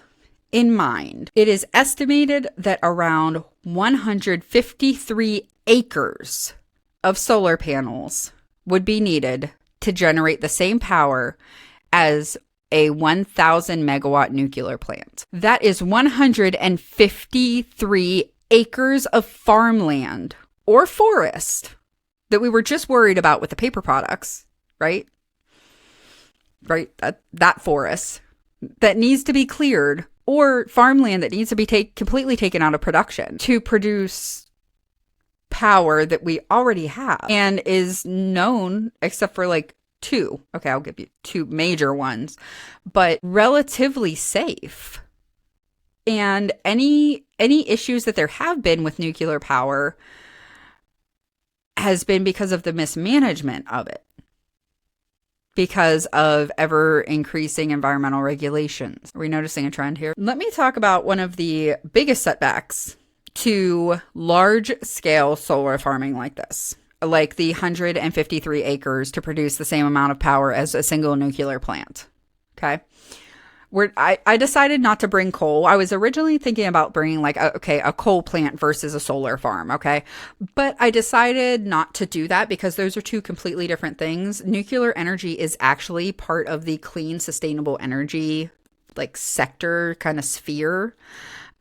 in mind, it is estimated that around 153 acres of solar panels would be needed to generate the same power as a 1,000 megawatt nuclear plant. That is 153 acres of farmland or forest that we were just worried about with the paper products, right? Right? That forest that needs to be cleared, or farmland that needs to be completely taken out of production to produce power that we already have and is known, except for like two. Okay, I'll give you two major ones, but relatively safe. And any issues that there have been with nuclear power has been because of the mismanagement of it, because of ever increasing environmental regulations. Are we noticing a trend here? Let me talk about one of the biggest setbacks to large scale solar farming like this, like the 153 acres to produce the same amount of power as a single nuclear plant. Okay. I decided not to bring coal. I was originally thinking about bringing like, a coal plant versus a solar farm. Okay. But I decided not to do that because those are two completely different things. Nuclear energy is actually part of the clean, sustainable energy, like sector kind of sphere.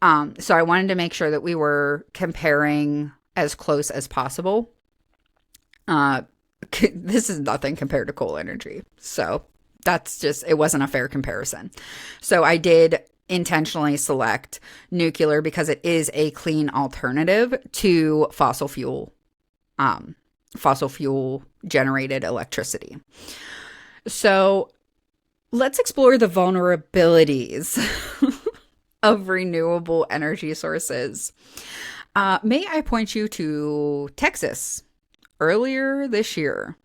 So I wanted to make sure that we were comparing as close as possible. This is nothing compared to coal energy. So that's just, it wasn't a fair comparison. So I did intentionally select nuclear because it is a clean alternative to fossil fuel generated electricity. So let's explore the vulnerabilities of renewable energy sources. May I point you to Texas earlier this year,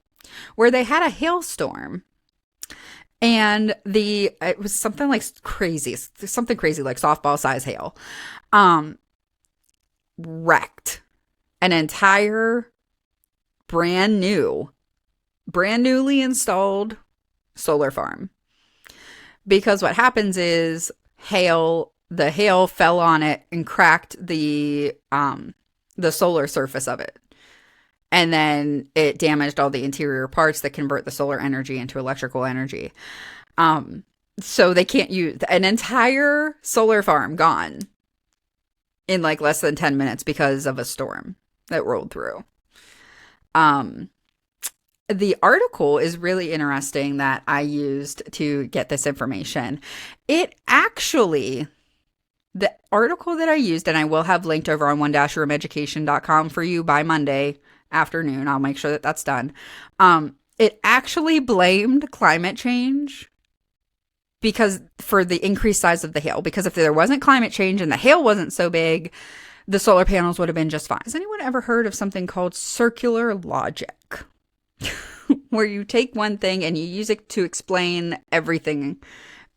where they had a hailstorm. And it was something like crazy like softball size hail, wrecked an entire brand newly installed solar farm. Because what happens is the hail fell on it and cracked the solar surface of it. And then it damaged all the interior parts that convert the solar energy into electrical energy. So they can't use an entire solar farm gone in like less than 10 minutes because of a storm that rolled through. The article is really interesting that I used to get this information. The article that I used, and I will have linked over on one-roomeducation.com for you by Monday afternoon. I'll make sure that that's done. It actually blamed climate change for the increased size of the hail. Because if there wasn't climate change and the hail wasn't so big, the solar panels would have been just fine. Has anyone ever heard of something called circular logic? Where you take one thing and you use it to explain everything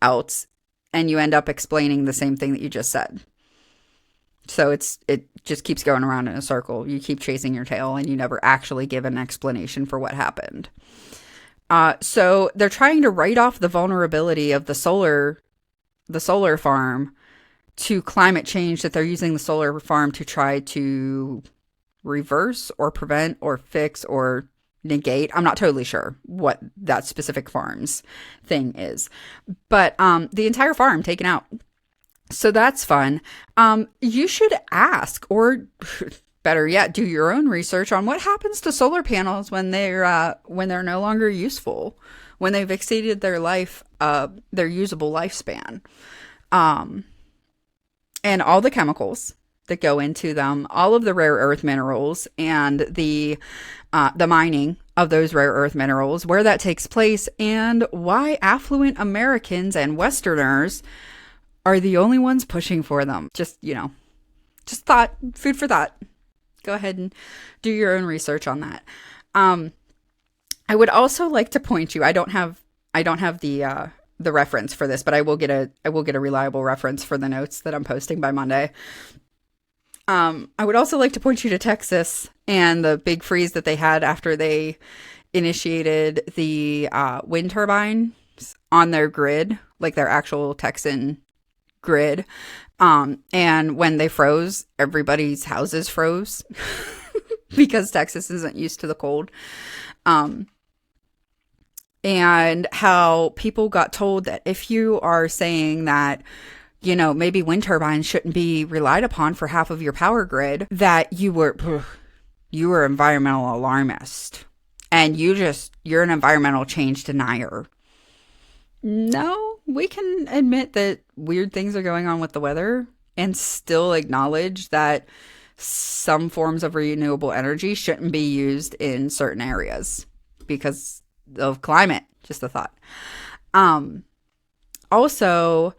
else, and you end up explaining the same thing that you just said. So it just keeps going around in a circle. You keep chasing your tail and you never actually give an explanation for what happened. So they're trying to write off the vulnerability of the solar farm to climate change that they're using the solar farm to try to reverse or prevent or fix or negate. I'm not totally sure what that specific farm's thing is, but the entire farm taken out. So that's fun. You should ask, or better yet, do your own research on what happens to solar panels when they're no longer useful, when they've exceeded their their usable lifespan, and all the chemicals that go into them, all of the rare earth minerals, and the mining of those rare earth minerals, where that takes place, and why affluent Americans and Westerners are the only ones pushing for them. Just food for thought. Go ahead and do your own research on that. I would also like to point you. I don't have the reference for this, but I will get a reliable reference for the notes that I'm posting by Monday. I would also like to point you to Texas and the big freeze that they had after they initiated the wind turbines on their grid, like their actual Texan grid. And when they froze, everybody's houses froze because Texas isn't used to the cold. And how people got told that if you are saying that, maybe wind turbines shouldn't be relied upon for half of your power grid, that you were environmental alarmist and you're an environmental change denier. No, we can admit that weird things are going on with the weather and still acknowledge that some forms of renewable energy shouldn't be used in certain areas because of climate. Just a thought. Also,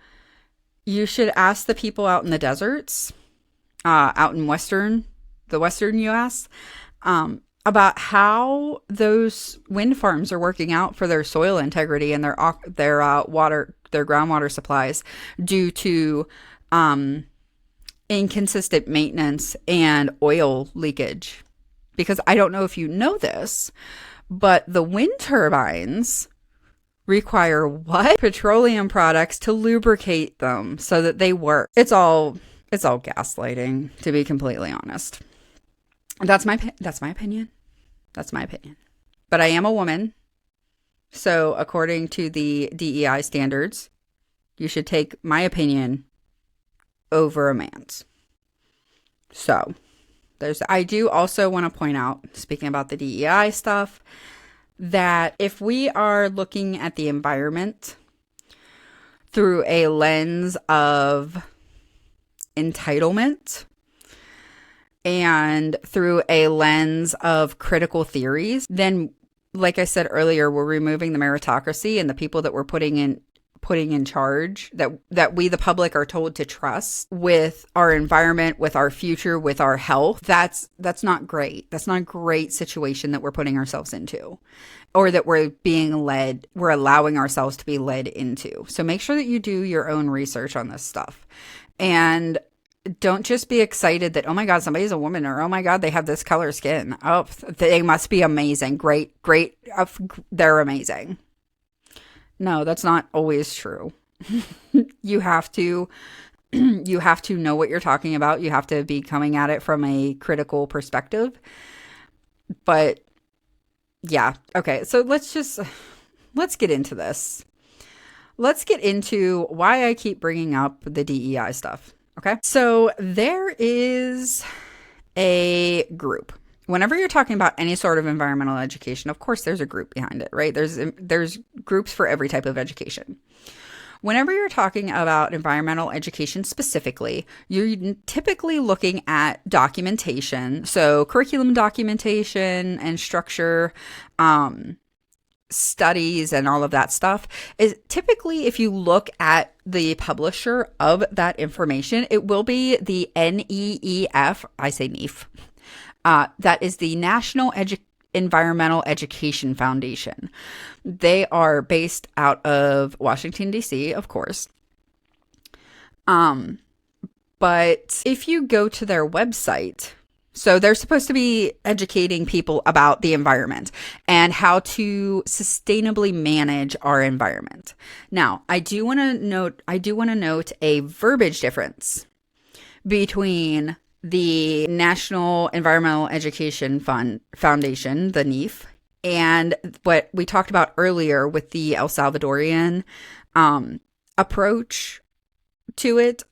you should ask the people out in the deserts, out in the western U.S., about how those wind farms are working out for their soil integrity and their groundwater supplies due to inconsistent maintenance and oil leakage. Because I don't know if you know this, but the wind turbines require what? Petroleum products to lubricate them so that they work. It's all gaslighting, to be completely honest. That's my opinion. That's my opinion. But I am a woman. So according to the DEI standards, you should take my opinion over a man's. So I do also want to point out, speaking about the DEI stuff, that if we are looking at the environment through a lens of entitlement and through a lens of critical theories, then, like I said earlier, we're removing the meritocracy and the people that we're putting in charge, that we, the public, are told to trust with our environment, with our future, with our health. That's not great. That's not a great situation that we're putting ourselves into, or that we're allowing ourselves to be led into. So make sure that you do your own research on this stuff. And don't just be excited that, oh my God, somebody's a woman, or oh my God, they have this color skin. Oh, they must be amazing. Great. They're amazing. No, that's not always true. You have to know what you're talking about. You have to be coming at it from a critical perspective. But yeah, okay. So let's get into this. Let's get into why I keep bringing up the DEI stuff. Okay. So there is a group. Whenever you're talking about any sort of environmental education, of course, there's a group behind it, right? There's groups for every type of education. Whenever you're talking about environmental education specifically, you're typically looking at documentation. So curriculum documentation and structure, studies and all of that stuff is typically, if you look at the publisher of that information, it will be the NEEF. I say NEEF. That is the National Environmental Education Foundation. They are based out of Washington, D.C., of course. But if you go to their website, So they're supposed to be educating people about the environment and how to sustainably manage our environment. Now, I do want to note a verbiage difference between the National Environmental Education Foundation, the NEF, and what we talked about earlier with the El Salvadorian approach to it.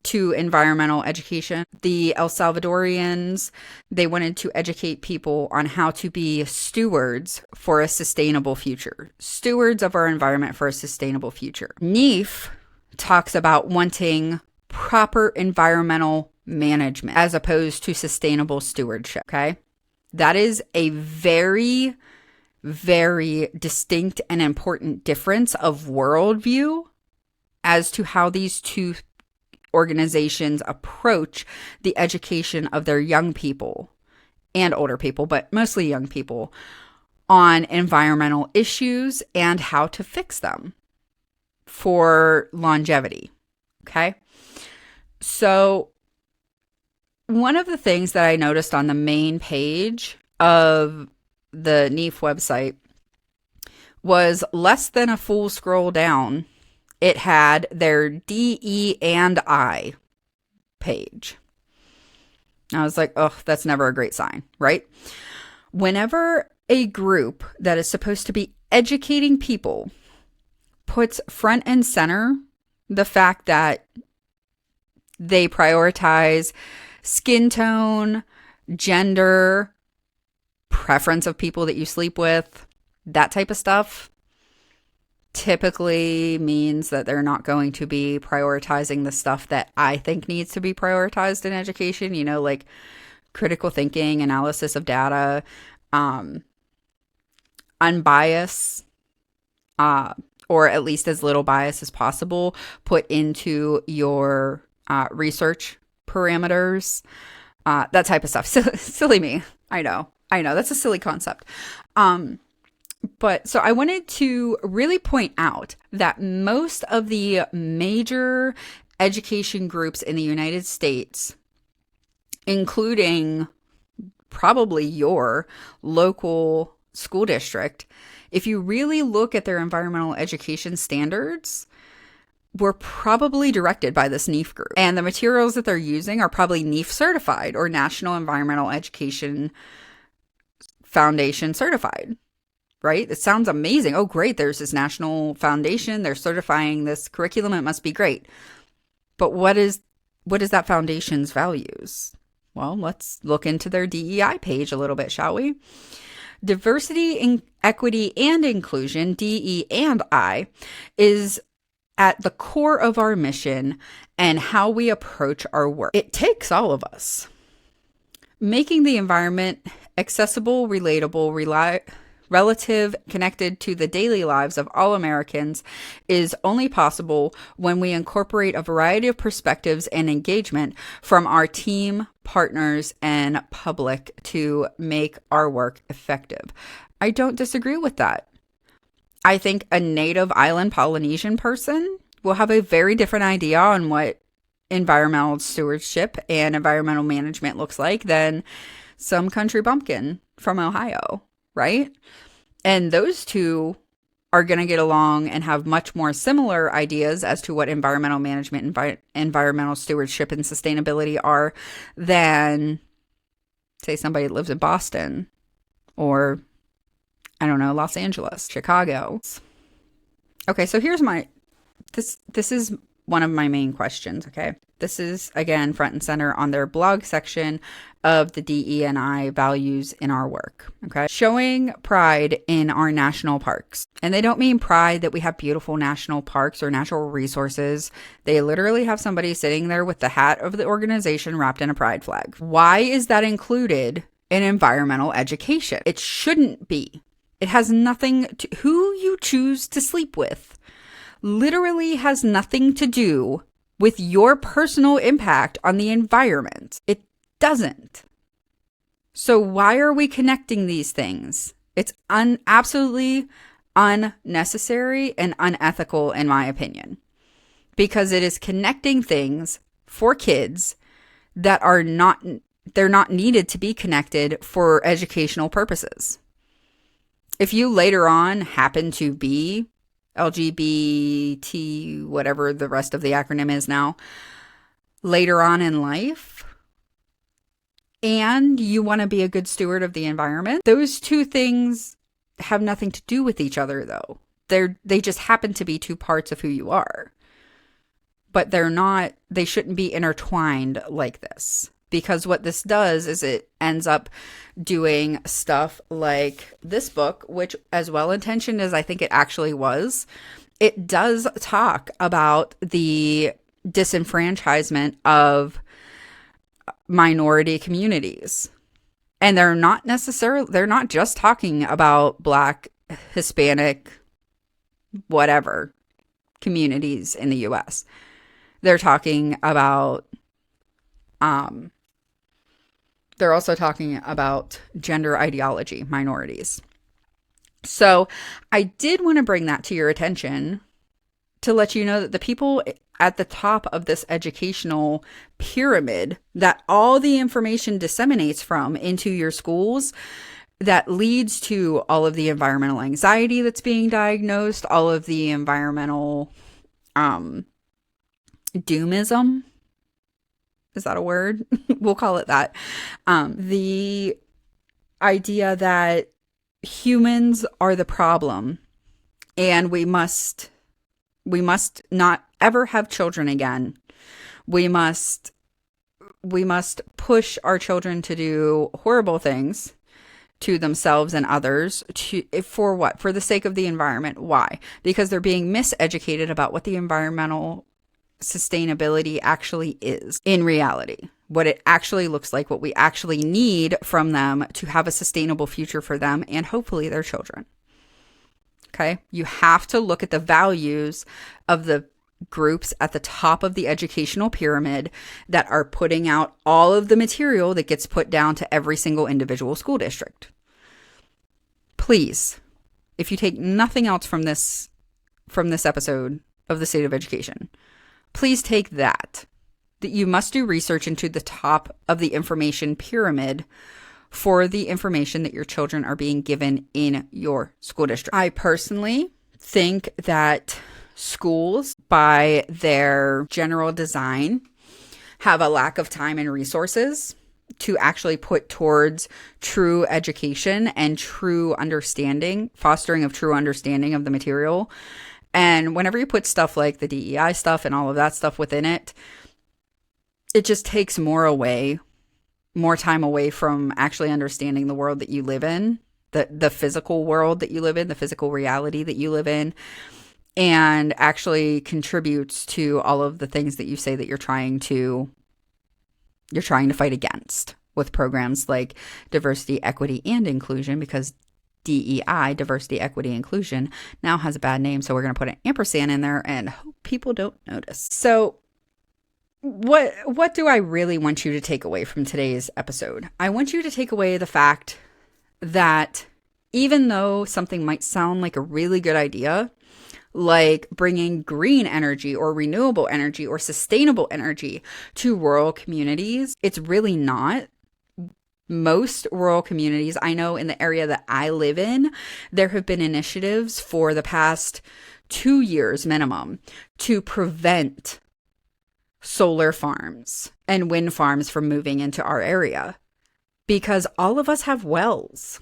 To environmental education. The El Salvadorians, they wanted to educate people on how to be stewards for a sustainable future. Stewards of our environment for a sustainable future. NEF talks about wanting proper environmental management as opposed to sustainable stewardship, okay? That is a very, very distinct and important difference of worldview as to how these two organizations approach the education of their young people and older people, but mostly young people, on environmental issues and how to fix them for longevity. Okay. So one of the things that I noticed on the main page of the NEF website was less than a full scroll down. It had their DE and I page. I was like, oh, that's never a great sign, right? Whenever a group that is supposed to be educating people puts front and center the fact that they prioritize skin tone, gender, preference of people that you sleep with, that type of stuff, typically means that they're not going to be prioritizing the stuff that I think needs to be prioritized in education, you know, like critical thinking, analysis of data, unbiased, or at least as little bias as possible put into your research parameters, that type of stuff. Silly me. I know. That's a silly concept. But so I wanted to really point out that most of the major education groups in the United States, including probably your local school district, if you really look at their environmental education standards, were probably directed by this NEF group. And the materials that they're using are probably NEF certified or National Environmental Education Foundation certified. Right? It sounds amazing. Oh, great. There's this national foundation. They're certifying this curriculum. It must be great. But what is that foundation's values? Well, let's look into their DEI page a little bit, shall we? Diversity, equity, and inclusion, DE&I, is at the core of our mission and how we approach our work. It takes all of us. Making the environment accessible, relatable, relative, connected to the daily lives of all Americans is only possible when we incorporate a variety of perspectives and engagement from our team, partners, and public to make our work effective. I don't disagree with that. I think a native island Polynesian person will have a very different idea on what environmental stewardship and environmental management looks like than some country bumpkin from Ohio. Right? And those two are going to get along and have much more similar ideas as to what environmental management, environmental stewardship, and sustainability are than, say, somebody that lives in Boston or, I don't know, Los Angeles, Chicago. Okay, so here's this is one of my main questions, okay? This is, again, front and center on their blog section of the DE&I values in our work, okay? Showing pride in our national parks. And they don't mean pride that we have beautiful national parks or natural resources. They literally have somebody sitting there with the hat of the organization wrapped in a pride flag. Why is that included in environmental education? It shouldn't be. It has nothing to who you choose to sleep with. Literally has nothing to do with your personal impact on the environment. It doesn't. So why are we connecting these things? It's absolutely unnecessary and unethical, in my opinion, because it is connecting things for kids that are not they're not needed to be connected for educational purposes. If you later on happen to be LGBT, whatever the rest of the acronym is now, later on in life, and you want to be a good steward of the environment, those two things have nothing to do with each other, though. They just happen to be two parts of who you are. But they shouldn't be intertwined like this. Because what this does is it ends up doing stuff like this book, which, as well-intentioned as I think it actually was, it does talk about the disenfranchisement of minority communities. And they're not just talking about Black, Hispanic, whatever communities in the US. They're talking about they're also talking about gender ideology minorities. So I did want to bring that to your attention to let you know that the people at the top of this educational pyramid that all the information disseminates from into your schools, that leads to all of the environmental anxiety that's being diagnosed, all of the environmental doomism. Is that a word? We'll call it that. The idea that humans are the problem and we must not ever have children again. We must push our children to do horrible things to themselves and others for what? For the sake of the environment. Why? Because they're being miseducated about what the environmental sustainability actually is in reality, what it actually looks like, what we actually need from them to have a sustainable future for them and hopefully their children. Okay. You have to look at the values of the groups at the top of the educational pyramid that are putting out all of the material that gets put down to every single individual school district. Please, if you take nothing else from this episode of the State of Education, please take that you must do research into the top of the information pyramid for the information that your children are being given in your school district. I personally think that schools, by their general design, have a lack of time and resources to actually put towards true education and true understanding, fostering of true understanding of the material. And whenever you put stuff like the DEI stuff and all of that stuff within it, it just takes more time away from actually understanding the world that you live in, the physical world that you live in, the physical reality that you live in, and actually contributes to all of the things that you say that you're trying to fight against with programs like diversity, equity, and inclusion, because DEI, diversity, equity, inclusion, now has a bad name. So we're going to put an ampersand in there and hope people don't notice. So what do I really want you to take away from today's episode? I want you to take away the fact that even though something might sound like a really good idea, like bringing green energy or renewable energy or sustainable energy to rural communities, it's really not. Most rural communities, I know in the area that I live in, there have been initiatives for the past 2 years minimum to prevent solar farms and wind farms from moving into our area, because all of us have wells.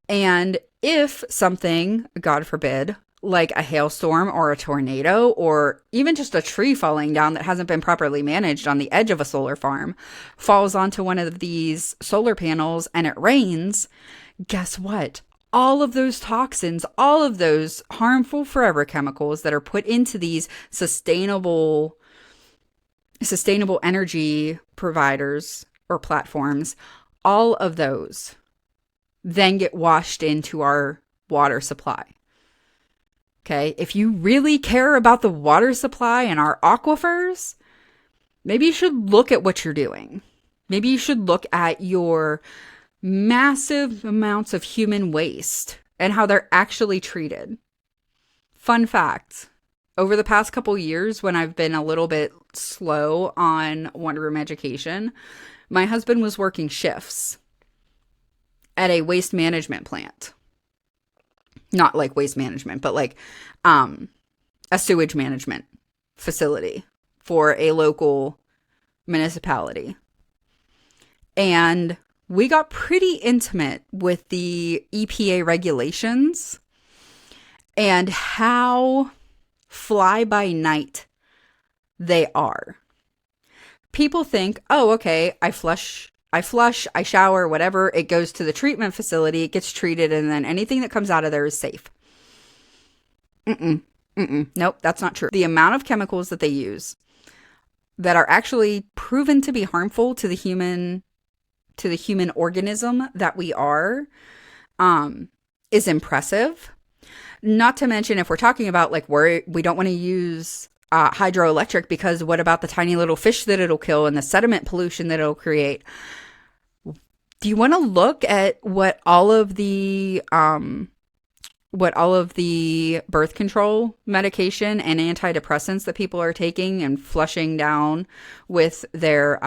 And if something, God forbid, like a hailstorm or a tornado or even just a tree falling down that hasn't been properly managed on the edge of a solar farm falls onto one of these solar panels and it rains, guess what? All of those toxins, all of those harmful forever chemicals that are put into these sustainable energy providers or platforms, all of those then get washed into our water supply. Okay, if you really care about the water supply and our aquifers, maybe you should look at what you're doing. Maybe you should look at your massive amounts of human waste and how they're actually treated. Fun fact, over the past couple years when I've been a little bit slow on Wonder Room education, My husband was working shifts at a waste management plant. Not like waste management, but like a sewage management facility for a local municipality. And we got pretty intimate with the EPA regulations and how fly by night they are. People think, oh, okay, I flush, I shower, whatever. It goes to the treatment facility, it gets treated, and then anything that comes out of there is safe. Nope, that's not true. The amount of chemicals that they use that are actually proven to be harmful to the human organism that we are, is impressive. Not to mention, if we're talking about like where we don't want to use hydroelectric, because what about the tiny little fish that it'll kill and the sediment pollution that it'll create? Do you want to look at what all of the birth control medication and antidepressants that people are taking and flushing down with their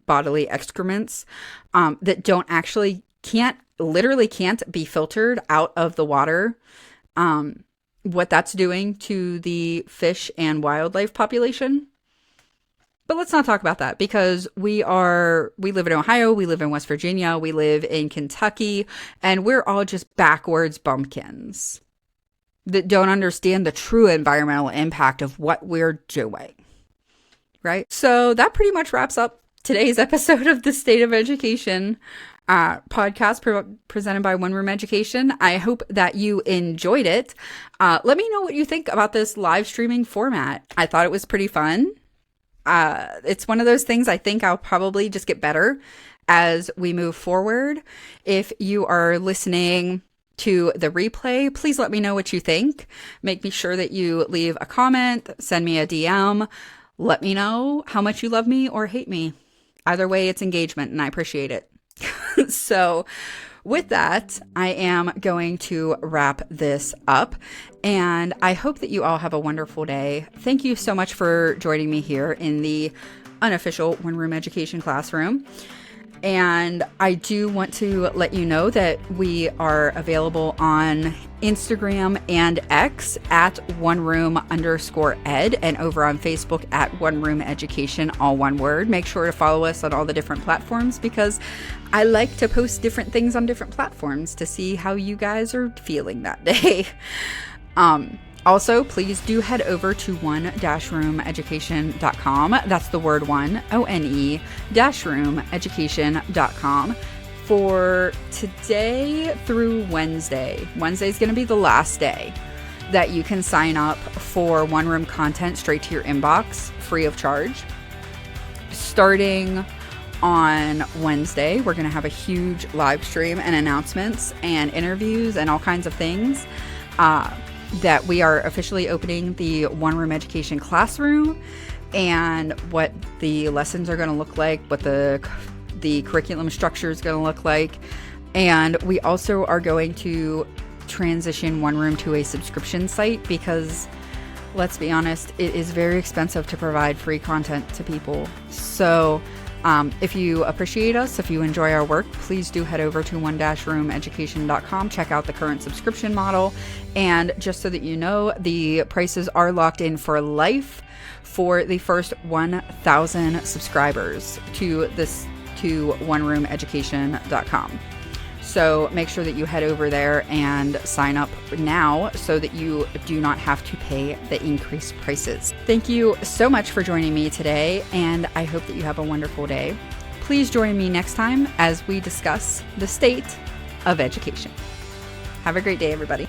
bodily excrements that don't actually can't be filtered out of the water, what that's doing to the fish and wildlife population? But let's not talk about that, because we live in Ohio, we live in West Virginia, we live in Kentucky, and we're all just backwards bumpkins that don't understand the true environmental impact of what we're doing. Right? So that pretty much wraps up today's episode of the State of Education podcast presented by One Room Education. I hope that you enjoyed it. Let me know what you think about this live streaming format. I thought it was pretty fun. It's one of those things I think I'll probably just get better as we move forward. If you are listening to the replay, please let me know what you think. Make me sure that you leave a comment, send me a DM. Let me know how much you love me or hate me. Either way, it's engagement and I appreciate it. So with that, I am going to wrap this up, and I hope that you all have a wonderful day. Thank you so much for joining me here in the unofficial One Room Education classroom. And I do want to let you know that we are available on Instagram and X at oneroom_ed, and over on Facebook at One Room Education, all one word. Make sure to follow us on all the different platforms, because I like to post different things on different platforms to see how you guys are feeling that day. Also, please do head over to one-roomeducation.com. That's the word one, one-roomeducation.com for today through Wednesday. Wednesday's going to be the last day that you can sign up for One Room content straight to your inbox, free of charge. Starting on Wednesday, we're going to have a huge live stream and announcements and interviews and all kinds of things. That we are officially opening the One Room Education classroom, and what the lessons are going to look like, what the curriculum structure is going to look like. And we also are going to transition One Room to a subscription site, because let's be honest, it is very expensive to provide free content to people. So if you appreciate us, if you enjoy our work, please do head over to one-roomeducation.com. Check out the current subscription model. And just so that you know, the prices are locked in for life for the first 1,000 subscribers to oneroomeducation.com. So make sure that you head over there and sign up now so that you do not have to pay the increased prices. Thank you so much for joining me today, and I hope that you have a wonderful day. Please join me next time as we discuss the state of education. Have a great day, everybody.